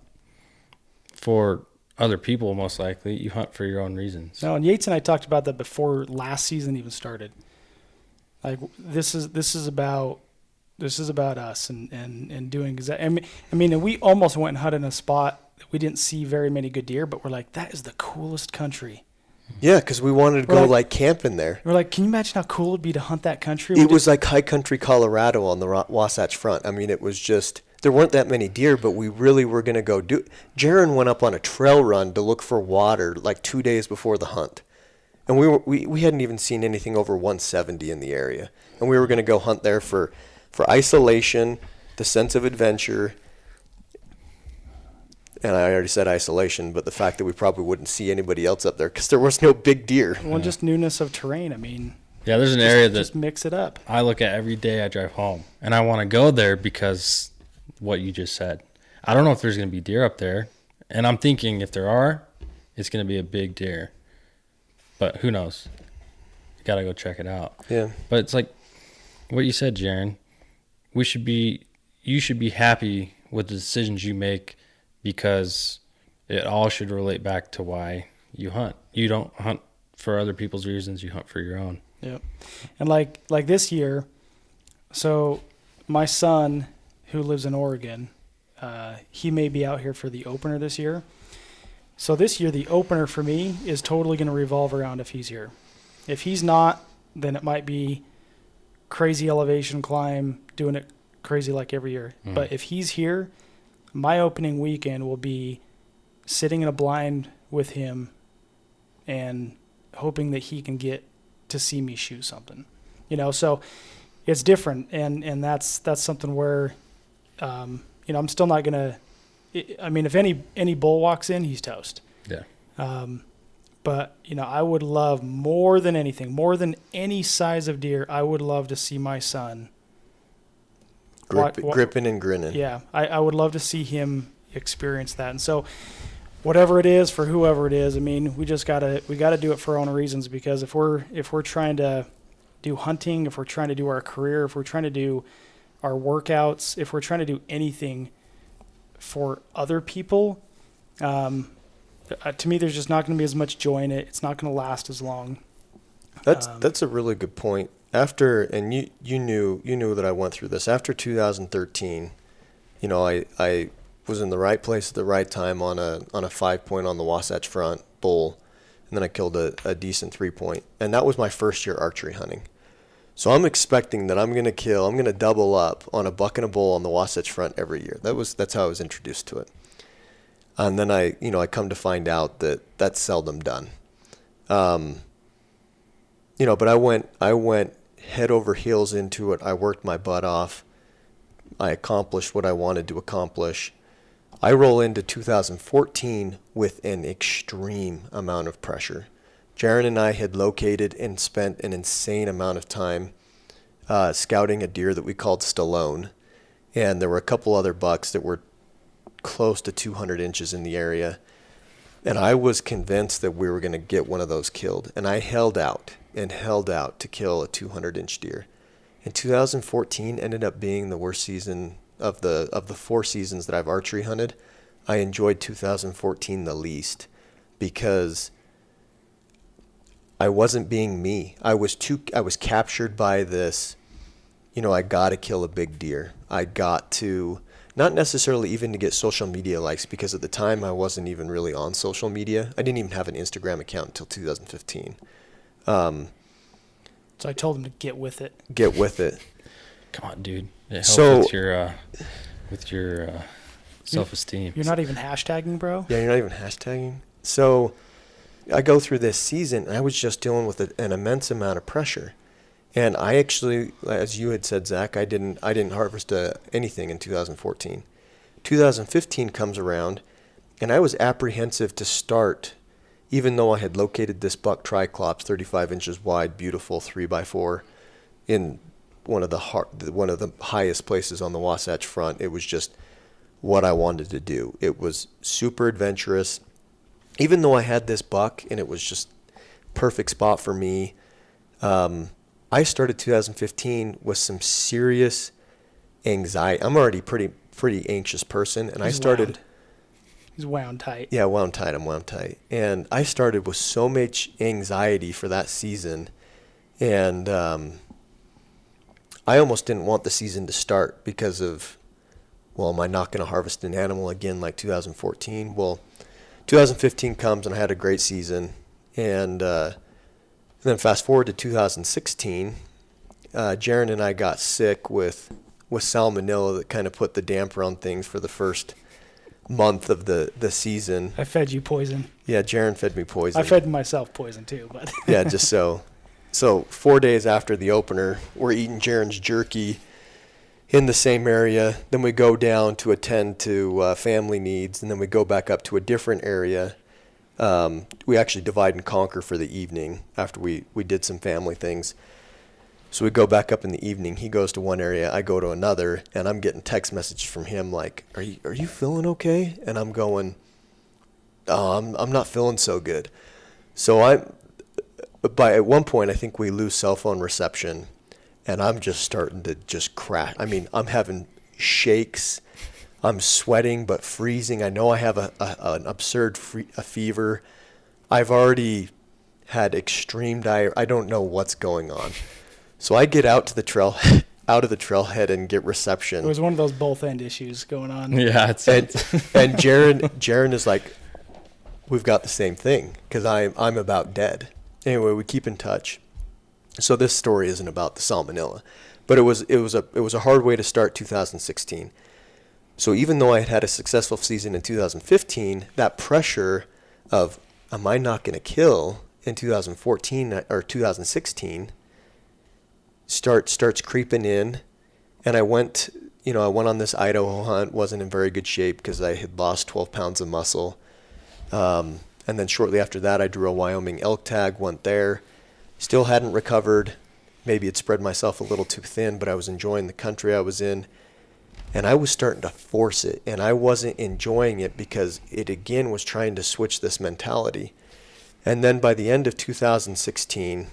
for other people, most likely. You hunt for your own reasons. No, and Yates and I talked about that before last season even started. Like this is about us and doing exactly. And we almost went and hunted in a spot that we didn't see very many good deer, but we're like, that is the coolest country. Yeah, because we wanted to go like camping there. We're like, can you imagine how cool it would be to hunt that country? It was like high country Colorado on the Wasatch Front. It was just, there weren't that many deer, but we really were going to go do. Jaron went up on a trail run to look for water like 2 days before the hunt. And we hadn't even seen anything over 170 in the area. And we were going to go hunt there for isolation, the sense of adventure. And I already said isolation, but the fact that we probably wouldn't see anybody else up there because there was no big deer. Well, just newness of terrain. Yeah, there's an area that just mix it up. I look at every day I drive home, and I want to go there because what you just said. I don't know if there's going to be deer up there, and I'm thinking if there are, it's going to be a big deer. But who knows? You got to go check it out. Yeah. But it's like what you said, Jaron. You should be happy with the decisions you make, because it all should relate back to why you hunt. You don't hunt for other people's reasons. You hunt for your own. Yep. And like this year, so my son, who lives in Oregon, he may be out here for the opener this year. So this year, the opener for me is totally going to revolve around if he's here. If he's not, then it might be crazy elevation climb, doing it crazy like every year. But if he's here, my opening weekend will be sitting in a blind with him and hoping that he can get to see me shoot something. So it's different, and that's something where I'm still not gonna. If any bull walks in, he's toast. Yeah. But I would love more than anything, more than any size of deer, I would love to see my son gripping and grinning. Yeah, I would love to see him experience that. And so, whatever it is for whoever it is, we just gotta do it for our own reasons. Because if we're trying to do hunting, if we're trying to do our career, if we're trying to do our workouts, if we're trying to do anything for other people, to me, there's just not going to be as much joy in it. It's not going to last as long. That's a really good point. After, and you knew that I went through this. After 2013, I was in the right place at the right time on a 5-point on the Wasatch Front bull, and then I killed a decent 3-point, and that was my first year archery hunting. So I'm expecting that I'm going to double up on a buck and a bull on the Wasatch Front every year. That's how I was introduced to it. And then I come to find out that that's seldom done. But I went head over heels into it. I worked my butt off. I accomplished what I wanted to accomplish. I roll into 2014 with an extreme amount of pressure. Jaron and I had located and spent an insane amount of time scouting a deer that we called Stallone. And there were a couple other bucks that were close to 200 inches in the area. And I was convinced that we were going to get one of those killed. And I held out to kill a 200-inch deer. And 2014 ended up being the worst season of the 4 seasons that I've archery hunted, I enjoyed 2014 the least because I wasn't being me. I was captured by this, I got to kill a big deer. I got to, not necessarily even to get social media likes, because at the time I wasn't even really on social media. I didn't even have an Instagram account until 2015. So I told him to get with it. Get with it. Come on, dude. It helps So with your self-esteem. You're not even hashtagging, bro? Yeah, you're not even hashtagging. So I go through this season, and I was just dealing with an immense amount of pressure. And I actually, as you had said, Zach, I didn't harvest anything in 2014. 2015 comes around, and I was apprehensive to start, even though I had located this buck triclops, 35 inches wide, beautiful 3x4, in one of the highest places on the Wasatch Front. It was just what I wanted to do. It was super adventurous. Even though I had this buck and it was just perfect spot for me, I started 2015 with some serious anxiety. I'm already pretty anxious person, and I started. Wound. He's wound tight. Yeah, wound tight. I'm wound tight, and I started with so much anxiety for that season, and I almost didn't want the season to start because of, well, am I not going to harvest an animal again like 2014? Well, 2015 comes, and I had a great season, and then fast forward to 2016, Jaron and I got sick with salmonella that kind of put the damper on things for the first month of the season. I fed you poison. Yeah, Jaron fed me poison. I fed myself poison too, but yeah, just so. So 4 days after the opener, we're eating Jaron's jerky in the same area. Then we go down to attend to family needs, and then we go back up to a different area. We actually divide and conquer for the evening after we did some family things. So we go back up in the evening. He goes to one area, I go to another, and I'm getting text messages from him like, "Are you feeling okay?" And I'm going, "Oh, I'm not feeling so good." So at one point I think we lose cell phone reception, and I'm just starting to just crash. I mean, I'm having shakes. I'm sweating but freezing. I know I have an absurd fever. I've already had extreme diarrhea. I don't know what's going on. So I get out of the trailhead and get reception. It was one of those both end issues going on. Yeah, and Jaron is like, "We've got the same thing," because I'm about dead. Anyway, we keep in touch. So this story isn't about the salmonella, but it was a hard way to start 2016. So even though I had a successful season in 2015, that pressure of, am I not going to kill in 2014 or 2016 starts creeping in. And I went on this Idaho hunt, wasn't in very good shape because I had lost 12 pounds of muscle. And then shortly after that, I drew a Wyoming elk tag, went there, still hadn't recovered. Maybe it spread myself a little too thin, but I was enjoying the country I was in. And I was starting to force it, and I wasn't enjoying it because it again was trying to switch this mentality. And then by the end of 2016,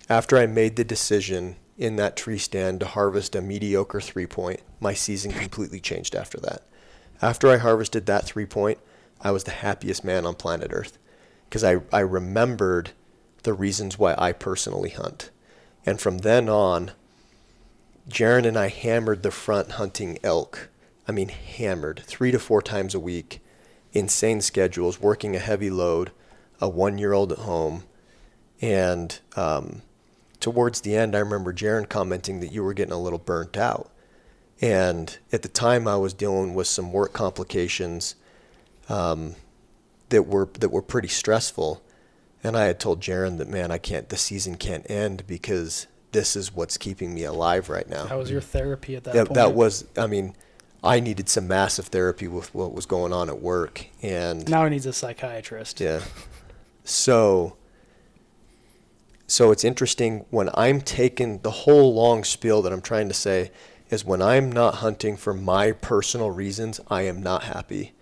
after I made the decision in that tree stand to harvest a mediocre 3-point, my season completely changed after that. After I harvested that 3-point, I was the happiest man on planet Earth because I remembered the reasons why I personally hunt. And from then on, Jaron and I hammered the front hunting elk. I mean, hammered 3 to 4 times a week, insane schedules, working a heavy load, a 1-year-old at home. And towards the end, I remember Jaron commenting that you were getting a little burnt out. And at the time, I was dealing with some work complications that were pretty stressful. And I had told Jaron that, man, the season can't end because this is what's keeping me alive right now. That was your therapy at that point? That was, I needed some massive therapy with what was going on at work. And now he needs a psychiatrist. Yeah. So it's interesting when I'm taking the whole long spiel that I'm trying to say is when I'm not hunting for my personal reasons, I am not happy.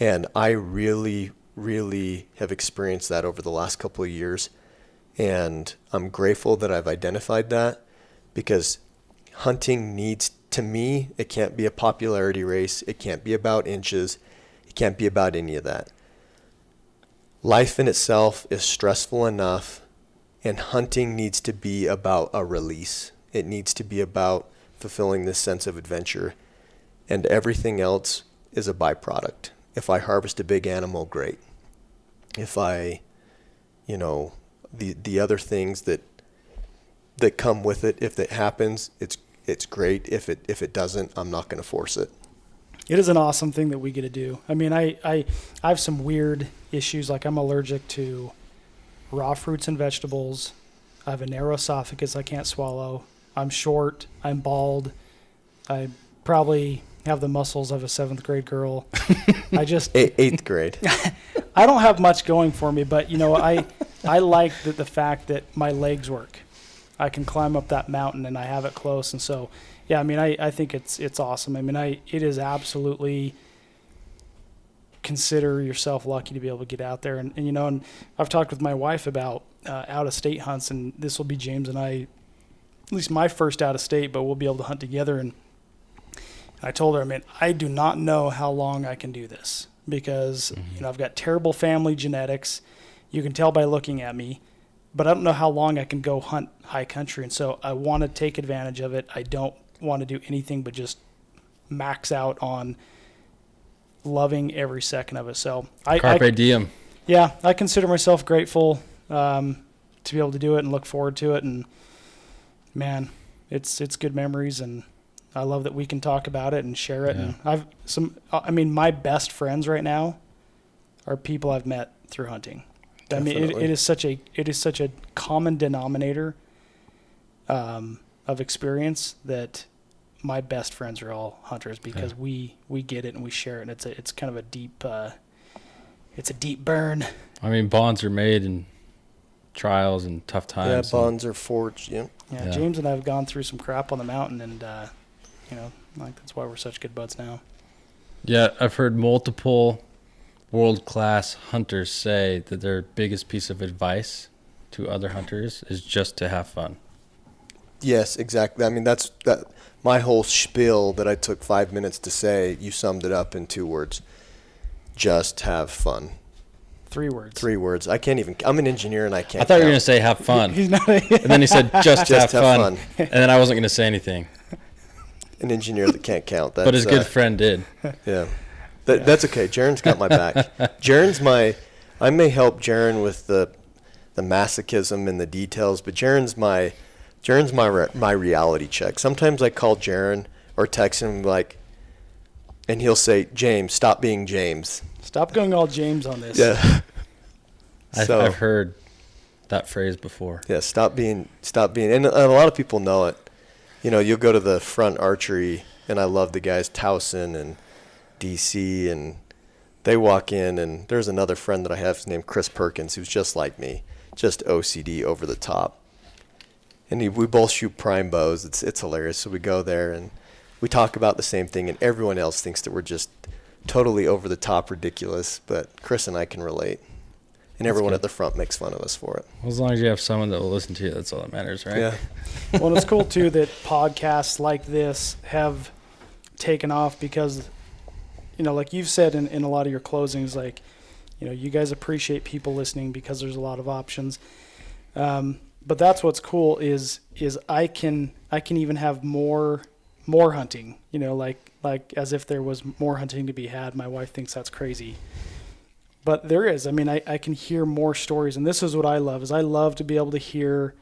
And I really, really have experienced that over the last couple of years. And I'm grateful that I've identified that because hunting needs to me, it can't be a popularity race. It can't be about inches. It can't be about any of that. Life in itself is stressful enough, and hunting needs to be about a release. It needs to be about fulfilling this sense of adventure, and everything else is a byproduct. If I harvest a big animal, great. If I, the other things that come with it, if it happens, it's great. If it doesn't, I'm not going to force it. It is an awesome thing that we get to do. I mean, I have some weird issues. Like, I'm allergic to raw fruits and vegetables. I have a narrow esophagus I can't swallow. I'm short. I'm bald. I probably have the muscles of a 7th grade girl. I just 8th grade. I don't have much going for me, but I like the fact that my legs work. I can climb up that mountain and I have it close, and so yeah, I mean, I think it's awesome. I mean, it is absolutely, consider yourself lucky to be able to get out there. And I've talked with my wife about out-of-state hunts, and this will be James and I, at least my first out-of-state, but we'll be able to hunt together. And I told her, I mean, I do not know how long I can do this because, I've got terrible family genetics. You can tell by looking at me. But I don't know how long I can go hunt high country. And so I want to take advantage of it. I don't want to do anything but just max out on loving every second of it. So Carpe diem. Yeah, I consider myself grateful to be able to do it and look forward to it. And man, it's good memories, and I love that we can talk about it and share it. Yeah. And my best friends right now are people I've met through hunting. Definitely. I mean, it is such a common denominator of experience that my best friends are all hunters because we get it and we share it, and it's kind of a deep burn. I mean, bonds are made in trials and tough times. Yeah, bonds are forged. Yeah. Yeah, James and I have gone through some crap on the mountain, and that's why we're such good buds now. Yeah, I've heard multiple world-class hunters say that their biggest piece of advice to other hunters is just to have fun. Yes, exactly. I mean, that my whole spiel that I took 5 minutes to say, you summed it up in 2 words. Just have fun. 3 words. 3 words. I'm an engineer and I can't I thought you were going to count. say have fun. He's not. And then he said just have fun. fun. And then I wasn't going to say anything. An engineer that can't count. But his good friend did. Yeah. That's okay. Jaren's got my back. I may help Jaren with the masochism and the details, but Jaren's my reality check. Sometimes I call Jaren or text him and he'll say, James, stop being James. Stop going all James on this. Yeah. I've heard that phrase before. Yeah, stop being, and a lot of people know it. You'll go to the front archery, and I love the guys Towson and DC, and they walk in, and there's another friend that I have named Chris Perkins, who's just like me, just OCD over the top. And we both shoot prime bows. It's hilarious. So we go there, and we talk about the same thing, and everyone else thinks that we're just totally over the top ridiculous, but Chris and I can relate. And everyone at the front makes fun of us for it. Well, as long as you have someone that will listen to you, that's all that matters, right? Yeah. Well, it's cool, too, that podcasts like this have taken off because, like you've said in a lot of your closings, you guys appreciate people listening because there's a lot of options. But that's what's cool is I can even have more hunting, like as if there was more hunting to be had. My wife thinks that's crazy. But there is. I mean, I can hear more stories, and this is what I love, is I love to be able to hear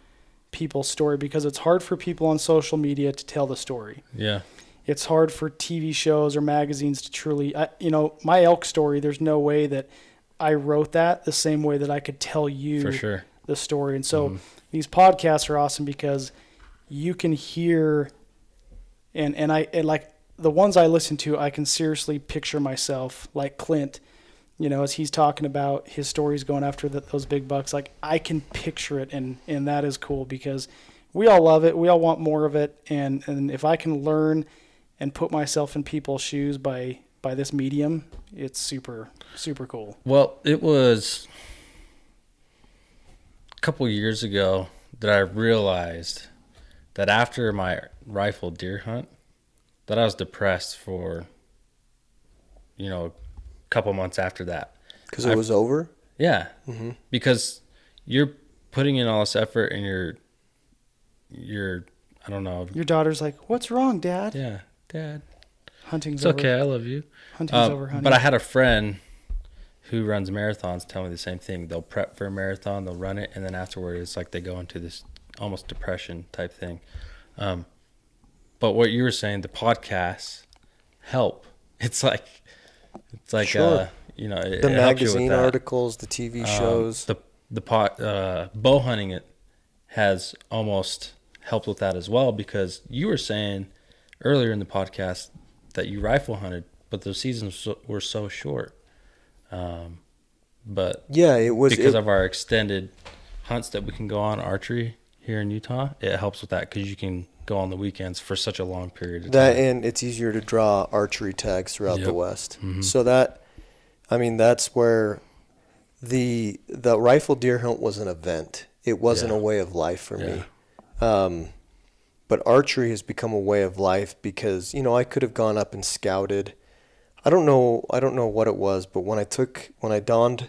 people's story because it's hard for people on social media to tell the story. Yeah. It's hard for TV shows or magazines to truly, my elk story, there's no way that I wrote that the same way that I could tell you For sure. the story. And so these podcasts are awesome because you can hear, and like the ones I listen to, I can seriously picture myself like Clint, as he's talking about his stories going after those big bucks. Like, I can picture it, and that is cool because we all love it. We all want more of it. And if I can learn and put myself in people's shoes by this medium, it's super, super cool. Well, it was a couple years ago that I realized that after my rifle deer hunt, that I was depressed for, a couple months after that. Because it was over? Yeah. Mm-hmm. Because you're putting in all this effort and you're, I don't know. Your daughter's like, "What's wrong, Dad?" Yeah, Dad. Hunting's It's over. okay. I love you. Hunting's over, honey. But I had a friend who runs marathons tell me the same thing. They'll prep for a marathon, they'll run it, and then afterward it's like they go into this almost depression type thing. But what you were saying, the podcasts help. It's like Sure. it The helps you with magazine that. articles, the TV shows. Bow hunting it has almost helped with that as well, because you were saying earlier in the podcast that you rifle hunted, but those seasons were so short. But Yeah, it was because of our extended hunts that we can go on archery here in Utah. It helps with that because you can go on the weekends for such a long period of that, time. and it's easier to draw archery tags throughout the Yep. West. Mhm. So that's where the rifle deer hunt was an event. It wasn't Yeah. a way of life for Yeah. me. But archery has become a way of life because, I could have gone up and scouted. I don't know what it was, but when I donned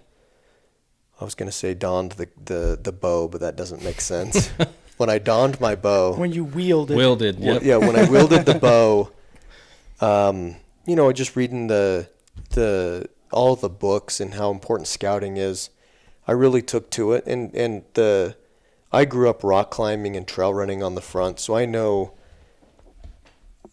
the bow, but that doesn't make sense. When I donned my bow, when you wielded. Wielded, yep. yeah, when I wielded the bow, just reading all the books and how important scouting is, I really took to it. And I grew up rock climbing and trail running on the front, so I know.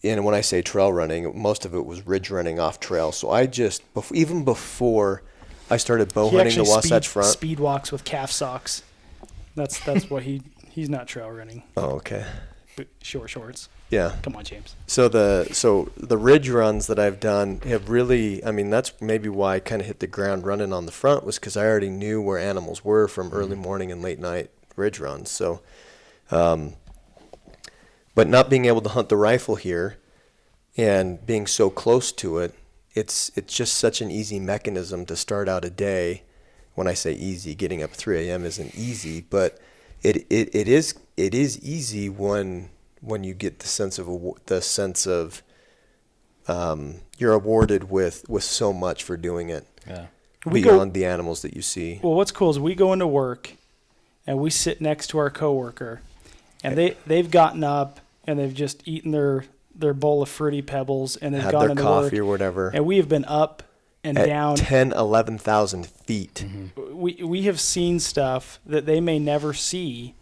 And when I say trail running, most of it was ridge running off trail. So I just, even before I started bow He hunting the actually Wasatch Front. speed walks with calf socks. That's what he's not trail running. Oh, okay. But short shorts. Yeah. Come on, James. So the ridge runs that I've done have really, that's maybe why I kind of hit the ground running on the front, was because I already knew where animals were from early morning and late night ridge runs. So, but not being able to hunt the rifle here and being so close to it, it's just such an easy mechanism to start out a day. When I say easy, getting up at 3 a.m. isn't easy, but it is easy when you get the sense of you're awarded with so much for doing it. Yeah. Beyond the animals that you see. Well, what's cool is we go into work and we sit next to our coworker, and they've gotten up and they've just eaten their bowl of Fruity Pebbles and they've Had gone their into coffee work, or whatever. and we have been up and At down 11,000 feet. Mm-hmm. We have seen stuff that they may never see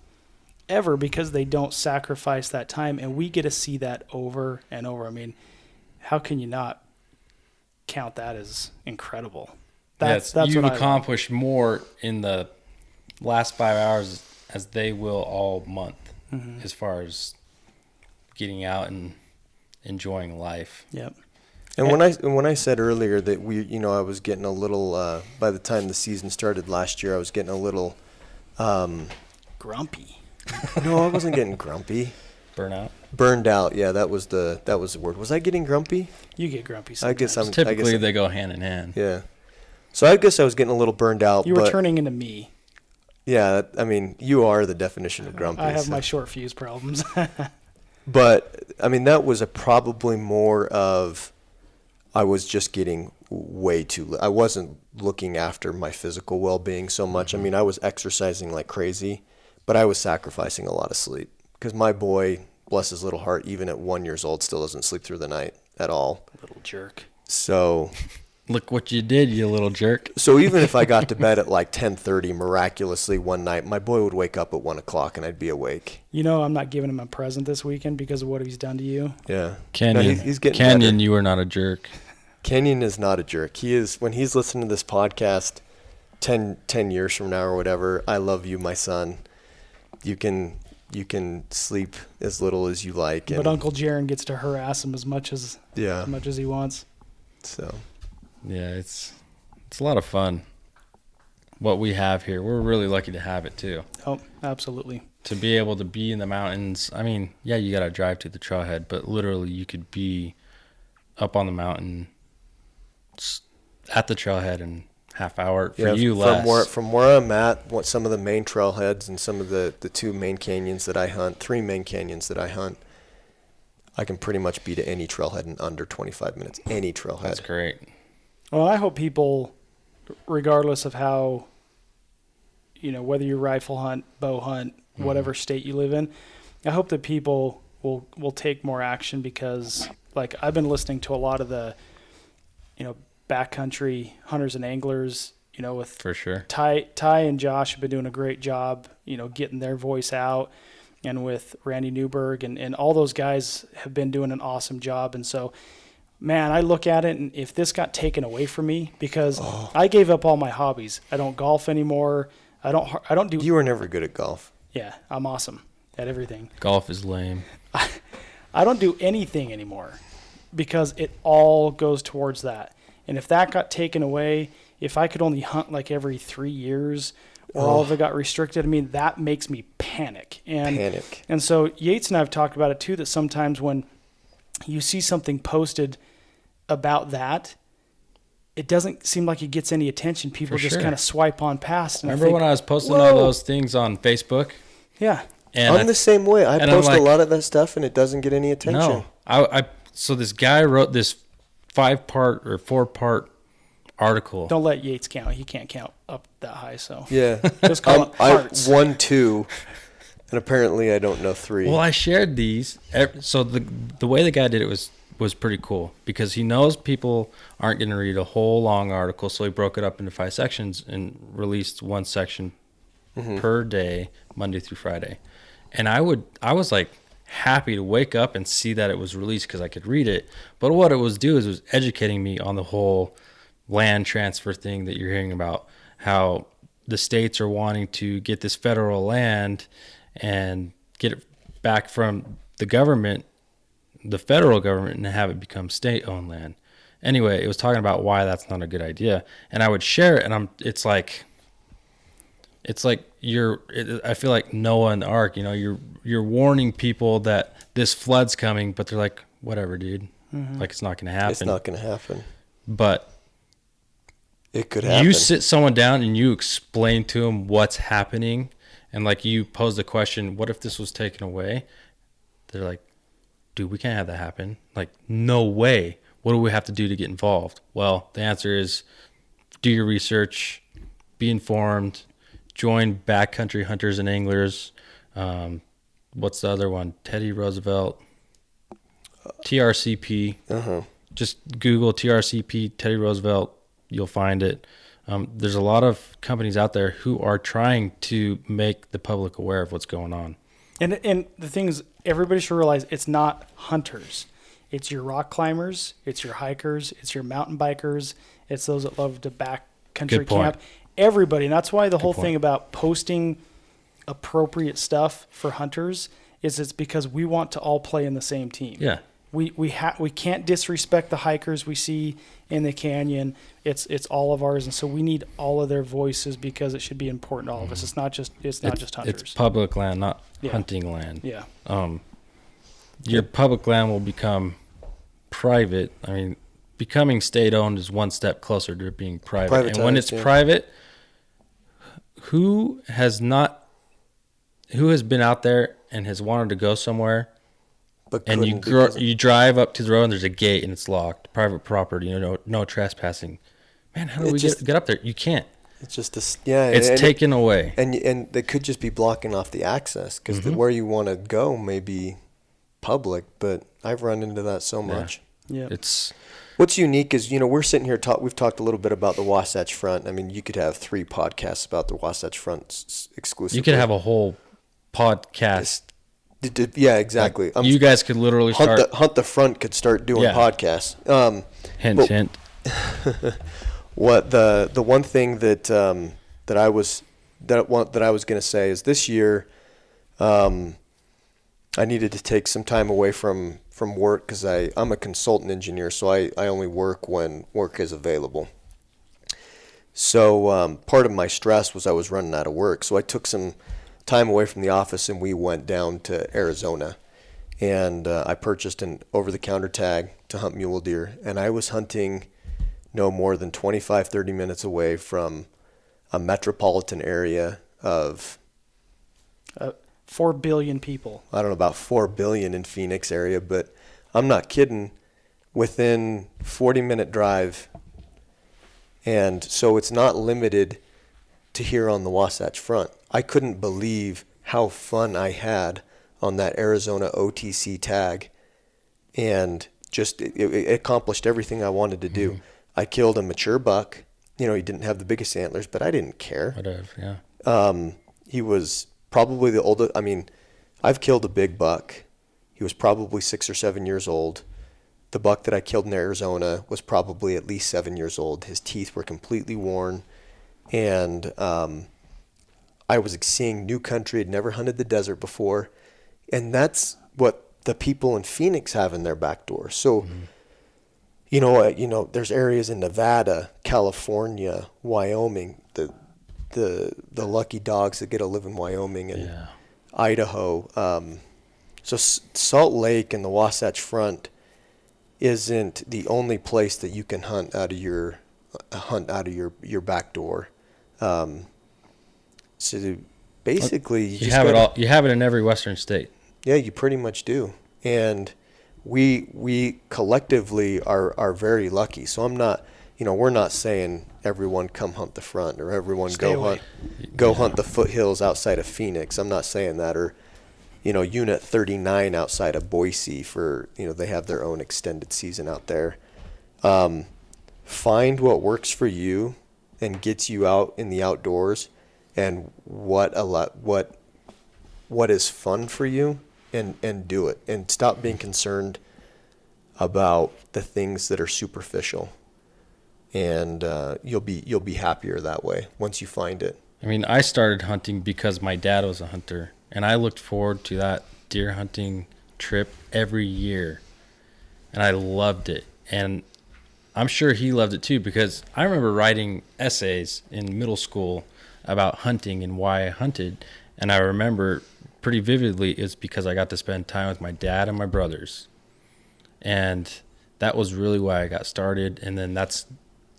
ever because they don't sacrifice that time, and we get to see that over and over. I mean, how can you not count that as incredible? That's you've what accomplished more in the last 5 hours as they will all month, as far as getting out and enjoying life. Yep. And when I said earlier that I was getting a little by the time the season started last year, I was getting a little Grumpy. no, I wasn't getting grumpy. Burnout. Burned out. Yeah, that was the word. Was I getting grumpy? You get grumpy I sometimes. guess I'm Typically, they go hand in hand. Yeah. So I guess I was getting a little burned out. You were but turning into me. Yeah, you are the definition of grumpy. I have so. my short fuse problems. But that was probably more of I was just getting way too. I wasn't looking after my physical well-being so much. I was exercising like crazy, but I was sacrificing a lot of sleep because my boy, bless his little heart, even at 1 year old, still doesn't sleep through the night at all. Little jerk. So. Look what you did, you little jerk. So even if I got to bed at like 10:30 miraculously one night, my boy would wake up at 1 o'clock and I'd be awake. I'm not giving him a present this weekend because of what he's done to you. Yeah. Canyon, No, he's getting Canyon, better. you are not a jerk. Kenyon is not a jerk. He is, when he's listening to this podcast 10 years from now or whatever, I love you, my son. You can sleep as little as you like. But Uncle Jaron gets to harass him as much as he wants. So. Yeah, it's a lot of fun. What we have here, we're really lucky to have it too. Oh, absolutely. To be able to be in the mountains. You got to drive to the trailhead, but literally you could be up on the mountain at the trailhead in half hour for you less. From where I'm at, what some of the main trailheads and some of the 2 main canyons that I hunt, 3 main canyons that I hunt, I can pretty much be to any trailhead in under 25 minutes. Any trailhead. That's great. Well, I hope people, regardless of how, whether you rifle hunt, bow hunt, whatever state you live in, I hope that people will take more action, because like I've been listening to a lot of the, backcountry hunters and anglers, with For sure. Ty and Josh have been doing a great job, getting their voice out, and with Randy Newberg and all those guys have been doing an awesome job. And so, man, I look at it, and if this got taken away from me, because I gave up all my hobbies. I don't golf anymore. I don't do. You were never good at golf. Yeah, I'm awesome at everything. Golf is lame. I don't do anything anymore because it all goes towards that. And if that got taken away, if I could only hunt like every 3 years, or all of it got restricted, I mean, that makes me panic. And so Yates and I have talked about it too, that sometimes when you see something posted about that, it doesn't seem like it gets any attention. People For just sure. kind of swipe on past. And Remember when I was posting all those things on Facebook? Yeah. And I'm the same way. I and post I'm like, a lot of that stuff, and it doesn't get any attention. No. So this guy wrote this 5-part or 4-part article. Don't let Yates count. He can't count up that high. So Yeah. just call it parts. I won 2, and apparently I don't know 3. Well, I shared these. So the way the guy did it was pretty cool, because he knows people aren't going to read a whole long article, so he broke it up into 5 sections and released 1 section per day, Monday through Friday. And I was like happy to wake up and see that it was released because I could read it. But what it was doing is it was educating me on the whole land transfer thing that you're hearing about, how the states are wanting to get this federal land and get it back from the government, the federal government, and have it become state-owned land. Anyway, it was talking about why that's not a good idea, and I would share it, and it's like I feel like Noah and the Ark. You're warning people that this flood's coming, but they're like, whatever, dude. Like, it's not going to happen. It's not going to happen. But it could happen. You sit someone down and you explain to them what's happening, and like you pose the question, what if this was taken away? They're like, dude, we can't have that happen. Like, no way. What do we have to do to get involved? Well, the answer is do your research, be informed, join backcountry hunters and anglers. What's the other one? Teddy Roosevelt, TRCP. Just Google TRCP, Teddy Roosevelt. You'll find it. There's a lot of companies out there who are trying to make the public aware of what's going on. And the thing is, everybody should realize it's not hunters. It's your rock climbers, it's your hikers, it's your mountain bikers, it's those that love to backcountry camp. Everybody. And that's why the whole thing about posting appropriate stuff for hunters is it's because we want to all play in the same team. Yeah. We can't disrespect the hikers we see in the canyon. It's all of ours, and so we need all of their voices because it should be important to all of us. It's not just hunters. It's public land, not hunting land. Yeah. Your public land will become private. I mean, becoming state-owned is one step closer to being private. And when it's private, who has been out there and has wanted to go somewhere, and you drive up to the road and there's a gate and it's locked, private property, no trespassing. Man, how do we get up there? You can't. It's just it's taken away, and they could just be blocking off the access because where you want to go may be public. But I've run into that so much. Yeah. What's unique is we're sitting here we've talked a little bit about the Wasatch Front. I mean, you could have 3 podcasts about the Wasatch Front exclusively. You could have a whole podcast. Yeah, exactly. Like, you guys could literally Hunt the Front could start doing podcasts. Hint. What the one thing that I was going to say is this year, I needed to take some time away from work because I'm a consultant engineer, so I only work when work is available. So part of my stress was I was running out of work, so I took some time away from the office and we went down to Arizona, and I purchased an over-the-counter tag to hunt mule deer, and I was hunting no more than 25-30 minutes away from a metropolitan area of 4 billion people. I don't know about 4 billion in Phoenix area, but I'm not kidding, within 40-minute drive. And so it's not limited to here on the Wasatch Front. I couldn't believe how fun I had on that Arizona OTC tag, and just it accomplished everything I wanted to do. I killed a mature buck. He didn't have the biggest antlers, but I didn't care. Yeah. He was probably the oldest. I mean, I've killed a big buck. He was probably 6 or 7 years old. The buck that I killed in Arizona was probably at least 7 years old. His teeth were completely worn, and I was seeing new country. I'd never hunted the desert before, and that's what the people in Phoenix have in their back door. So, there's areas in Nevada, California, Wyoming, the lucky dogs that get to live in Wyoming and Idaho. So Salt Lake and the Wasatch Front isn't the only place that you can hunt out of your back door. So basically, you have it all. You have it in every Western state. Yeah, you pretty much do. And we collectively are very lucky. So I'm not, we're not saying everyone come hunt the front or everyone go hunt the foothills outside of Phoenix. I'm not saying that. Or, Unit 39 outside of Boise for, they have their own extended season out there. Find what works for you and gets you out in the outdoors, and what is fun for you, and do it, and stop being concerned about the things that are superficial, and you'll be happier that way once you find it. I mean, I started hunting because my dad was a hunter, and I looked forward to that deer hunting trip every year, and I loved it. And I'm sure he loved it too, because I remember writing essays in middle school about hunting and why I hunted, and I remember pretty vividly it's because I got to spend time with my dad and my brothers, and that was really why I got started. And then that's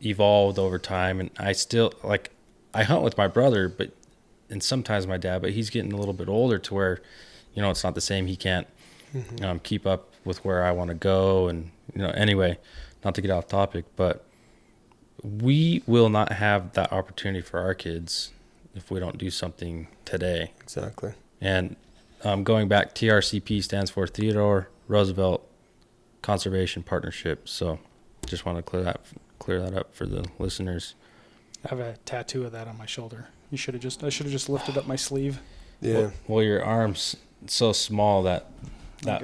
evolved over time, and I still I hunt with my brother, and sometimes my dad, but he's getting a little bit older to where, it's not the same. He can't keep up with where I want to go. And, anyway, not to get off topic, but we will not have that opportunity for our kids if we don't do something today. Exactly. And going back, TRCP stands for Theodore Roosevelt Conservation Partnership. So just want to clear that up for the listeners. I have a tattoo of that on my shoulder. I should have just lifted up my sleeve. Yeah. Well, your arm's so small that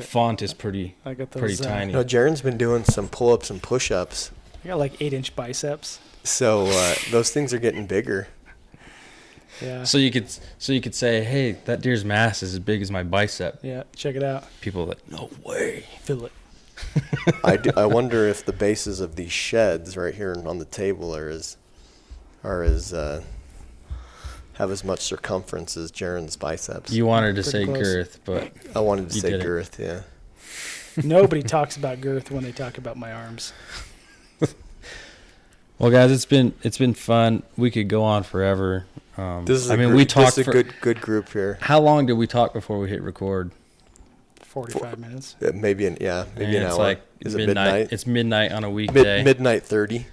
font is pretty tiny. Jaren's been doing some pull-ups and push-ups. I got like 8-inch biceps. So those things are getting bigger. Yeah. So you could say, hey, that deer's mass is as big as my bicep. Yeah. Check it out. People are like, no way. Feel it. I wonder if the bases of these sheds right here on the table have as much circumference as Jaren's biceps. You wanted to Pretty say close. girth, but I wanted to say didn't. girth, yeah. Nobody talks about girth when they talk about my arms. Well, guys, it's been fun. We could go on forever. This is a good group here. How long did we talk before we hit record? 45 minutes. Maybe an hour. It's like Is midnight. it midnight? It's midnight on a weekday. Midnight 30.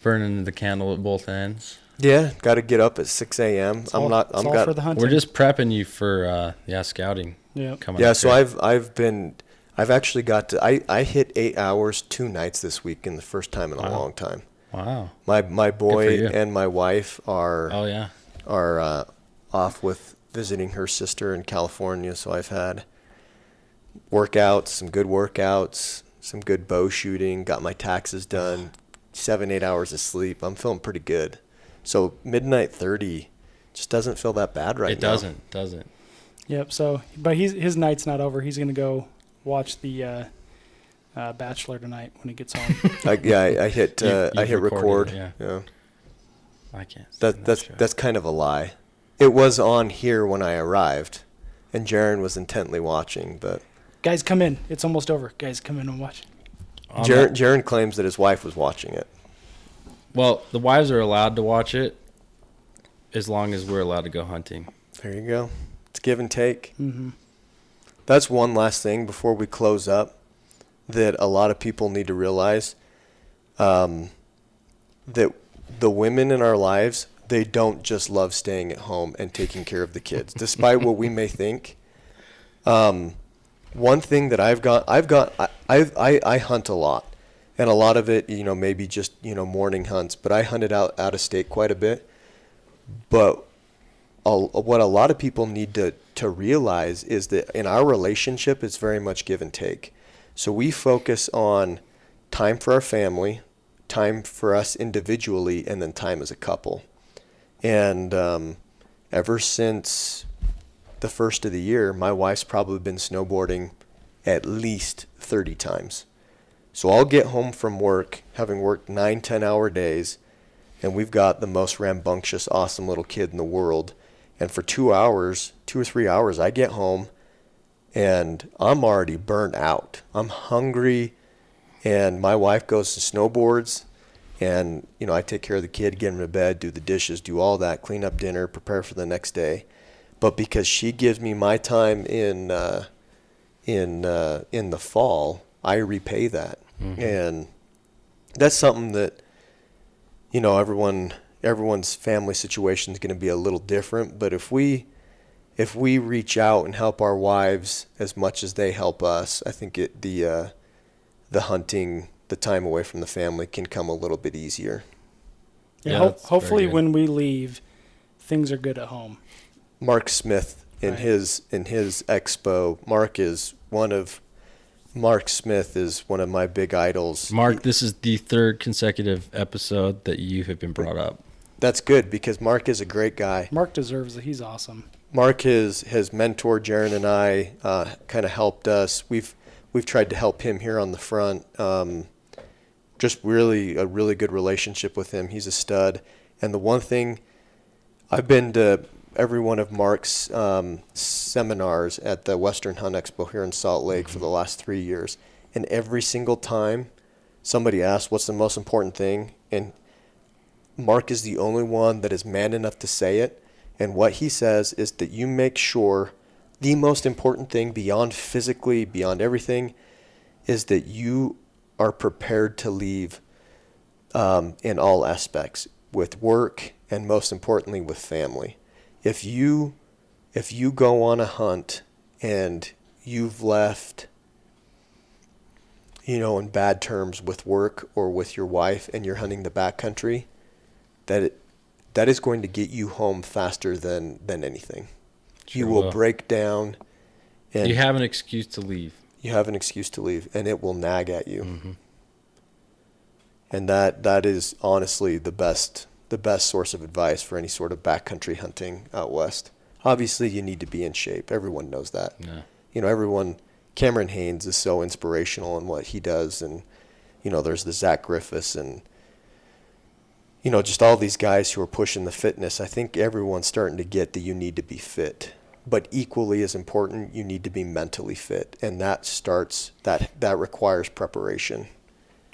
Burning the candle at both ends. Yeah, got to get up at 6 a.m. It's all for the hunting. We're just prepping you for scouting. Yeah. Coming up so here. I've actually got to I hit 8 hours 2 nights this week, in the first time in a long time. Wow. My boy and my wife are off with visiting her sister in California, so I've had some good workouts, some good bow shooting, got my taxes done, 7-8 hours of sleep. I'm feeling pretty good. So midnight 30 just doesn't feel that bad right now. It doesn't. Yep. So, but his night's not over. He's gonna go watch the Bachelor tonight when he gets home. I hit You've record. Yeah. I can't. That's kind of a lie. It was on here when I arrived, and Jaren was intently watching. But guys, come in. It's almost over. Guys, come in and watch. Jaren claims that his wife was watching it. Well, the wives are allowed to watch it as long as we're allowed to go hunting. There you go. It's give and take. Mm-hmm. That's one last thing before we close up. that a lot of people need to realize, that the women in our lives, they don't just love staying at home and taking care of the kids, despite what we may think. One thing that I hunt a lot, and a lot of it, maybe just, morning hunts, but I hunted out of state quite a bit. But what a lot of people need to realize is that in our relationship, it's very much give and take. So we focus on time for our family, time for us individually, and then time as a couple. And ever since the first of the year, my wife's probably been snowboarding at least 30 times. So I'll get home from work, having worked 9, 10-hour days, and we've got the most rambunctious, awesome little kid in the world. And for 2 or 3 hours, I get home, and I'm already burnt out. I'm hungry, and my wife goes to snowboards, and, I take care of the kid, get him to bed, do the dishes, do all that, clean up dinner, prepare for the next day. But because she gives me my time in the fall, I repay that. Mm-hmm. And that's something that, everyone's family situation is going to be a little different. But if we reach out and help our wives as much as they help us, I think the hunting, the time away from the family can come a little bit easier. Yeah, hopefully when we leave, things are good at home. Mark Smith in his expo, Mark Smith is one of my big idols. Mark, this is the third consecutive episode that you have been brought up. That's good, because Mark is a great guy. Mark deserves it. He's awesome. Mark has mentored Jaron and I, kind of helped us. We've tried to help him here on the front. Just really a really good relationship with him. He's a stud. And the one thing, I've been to every one of Mark's seminars at the Western Hunt Expo here in Salt Lake for the last 3 years. And every single time somebody asks, what's the most important thing? And Mark is the only one that is man enough to say it. And what he says is that you make sure the most important thing beyond physically, beyond everything, is that you are prepared to leave in all aspects, with work and most importantly with family. If you go on a hunt and you've left, in bad terms with work or with your wife, and you're hunting the backcountry, that is going to get you home faster than anything. Sure you will break down. And you have an excuse to leave. You have an excuse to leave, and it will nag at you. Mm-hmm. And that is honestly the best source of advice for any sort of backcountry hunting out west. Obviously, you need to be in shape. Everyone knows that. Yeah. Cameron Haynes is so inspirational in what he does, and, there's the Zach Griffiths and, just all these guys who are pushing the fitness. I think everyone's starting to get that you need to be fit. But equally as important, you need to be mentally fit. And that requires preparation.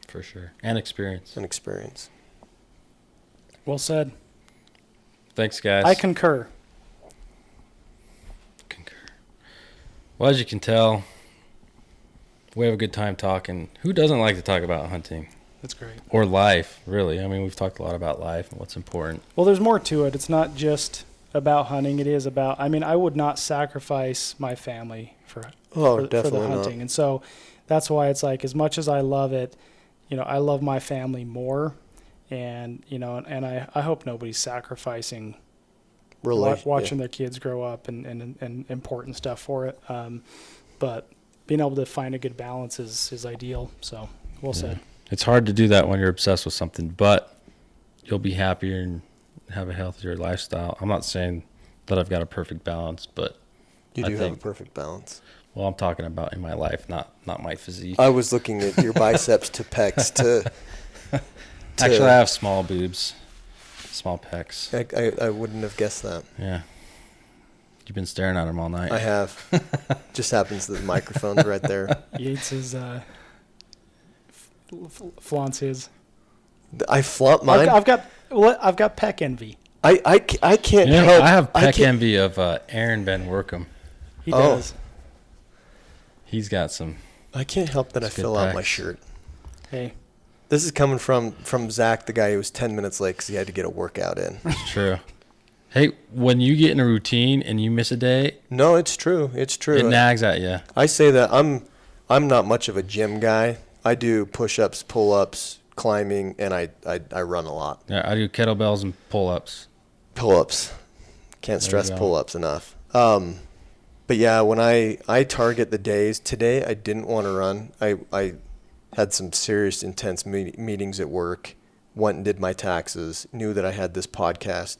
For sure. And experience. Well said. Thanks, guys. I concur. Well, as you can tell, we have a good time talking. Who doesn't like to talk about hunting? That's great. Or life, really. I mean, we've talked a lot about life and what's important. Well, there's more to it. It's not just about hunting. It is about, I would not sacrifice my family for the hunting. Not. And so that's why it's like, as much as I love it, I love my family more. And, and I hope nobody's sacrificing watching their kids grow up and important stuff for it. But being able to find a good balance is ideal. So well said. It's hard to do that when you're obsessed with something, but you'll be happier and have a healthier lifestyle. I'm not saying that I've got a perfect balance, but you do have a perfect balance. Well, I'm talking about in my life, not my physique. I was looking at your biceps to pecs to Actually, I have small boobs, small pecs. I wouldn't have guessed that. Yeah. You've been staring at them all night. I have. Just happens that the microphone's right there. Yates is flaunts his. I flaunt mine. I've got pec envy. I can't help. I have pec envy of Aaron Van Workum. He does. He's got some I can't help that It's I good fill out my practice. shirt. Hey, This is coming from Zach, the guy who was 10 minutes late because he had to get a workout in. It's true. Hey, when you get in a routine and you miss a day, No, it's true. It's true. it nags at you. I say that I'm not much of a gym guy. I do push-ups, pull-ups, climbing, and I run a lot. Yeah, I do kettlebells and pull-ups. Pull-ups. Can't There stress you go. pull-ups enough. But yeah, when I target the days, today I didn't want to run. I had some serious intense meetings at work, went and did my taxes, knew that I had this podcast.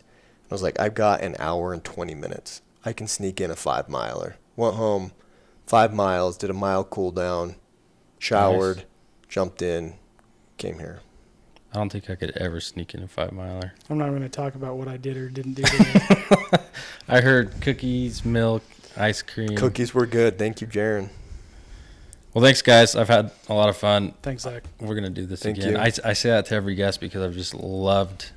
I was like, I've got an hour and 20 minutes. I can sneak in a 5-miler. Went home, 5 miles, did a mile cool down, showered, Nice. jumped in, came here. I don't think I could ever sneak in a 5-miler. I'm not going to talk about what I did or didn't do today. I heard cookies, milk, ice cream. Cookies were good. Thank you, Jaron. Well, thanks, guys. I've had a lot of fun. Thanks, Zach. We're going to do this Thank again. you. I say that to every guest because I've just loved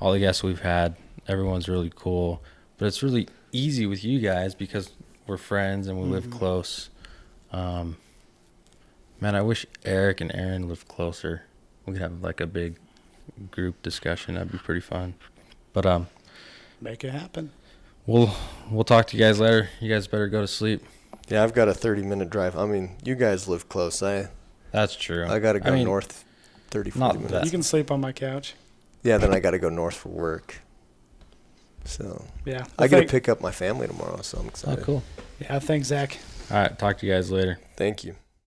all the guests we've had. Everyone's really cool. But it's really easy with you guys because we're friends and we live close. Man, I wish Eric and Aaron lived closer. We could have like a big group discussion. That'd be pretty fun. But Make it happen. we'll talk to you guys later. You guys better go to sleep. Yeah, I've got a 30-minute drive. I mean, you guys live close. That's true. I got to go mean, north 30, 40 not minutes. that- You can sleep on my couch. Yeah, then I got to go north for work. So Yeah. I get to pick up my family tomorrow, so I'm Oh, excited. cool. Yeah, thanks, Zach. All right. Talk to you guys later. Thank you.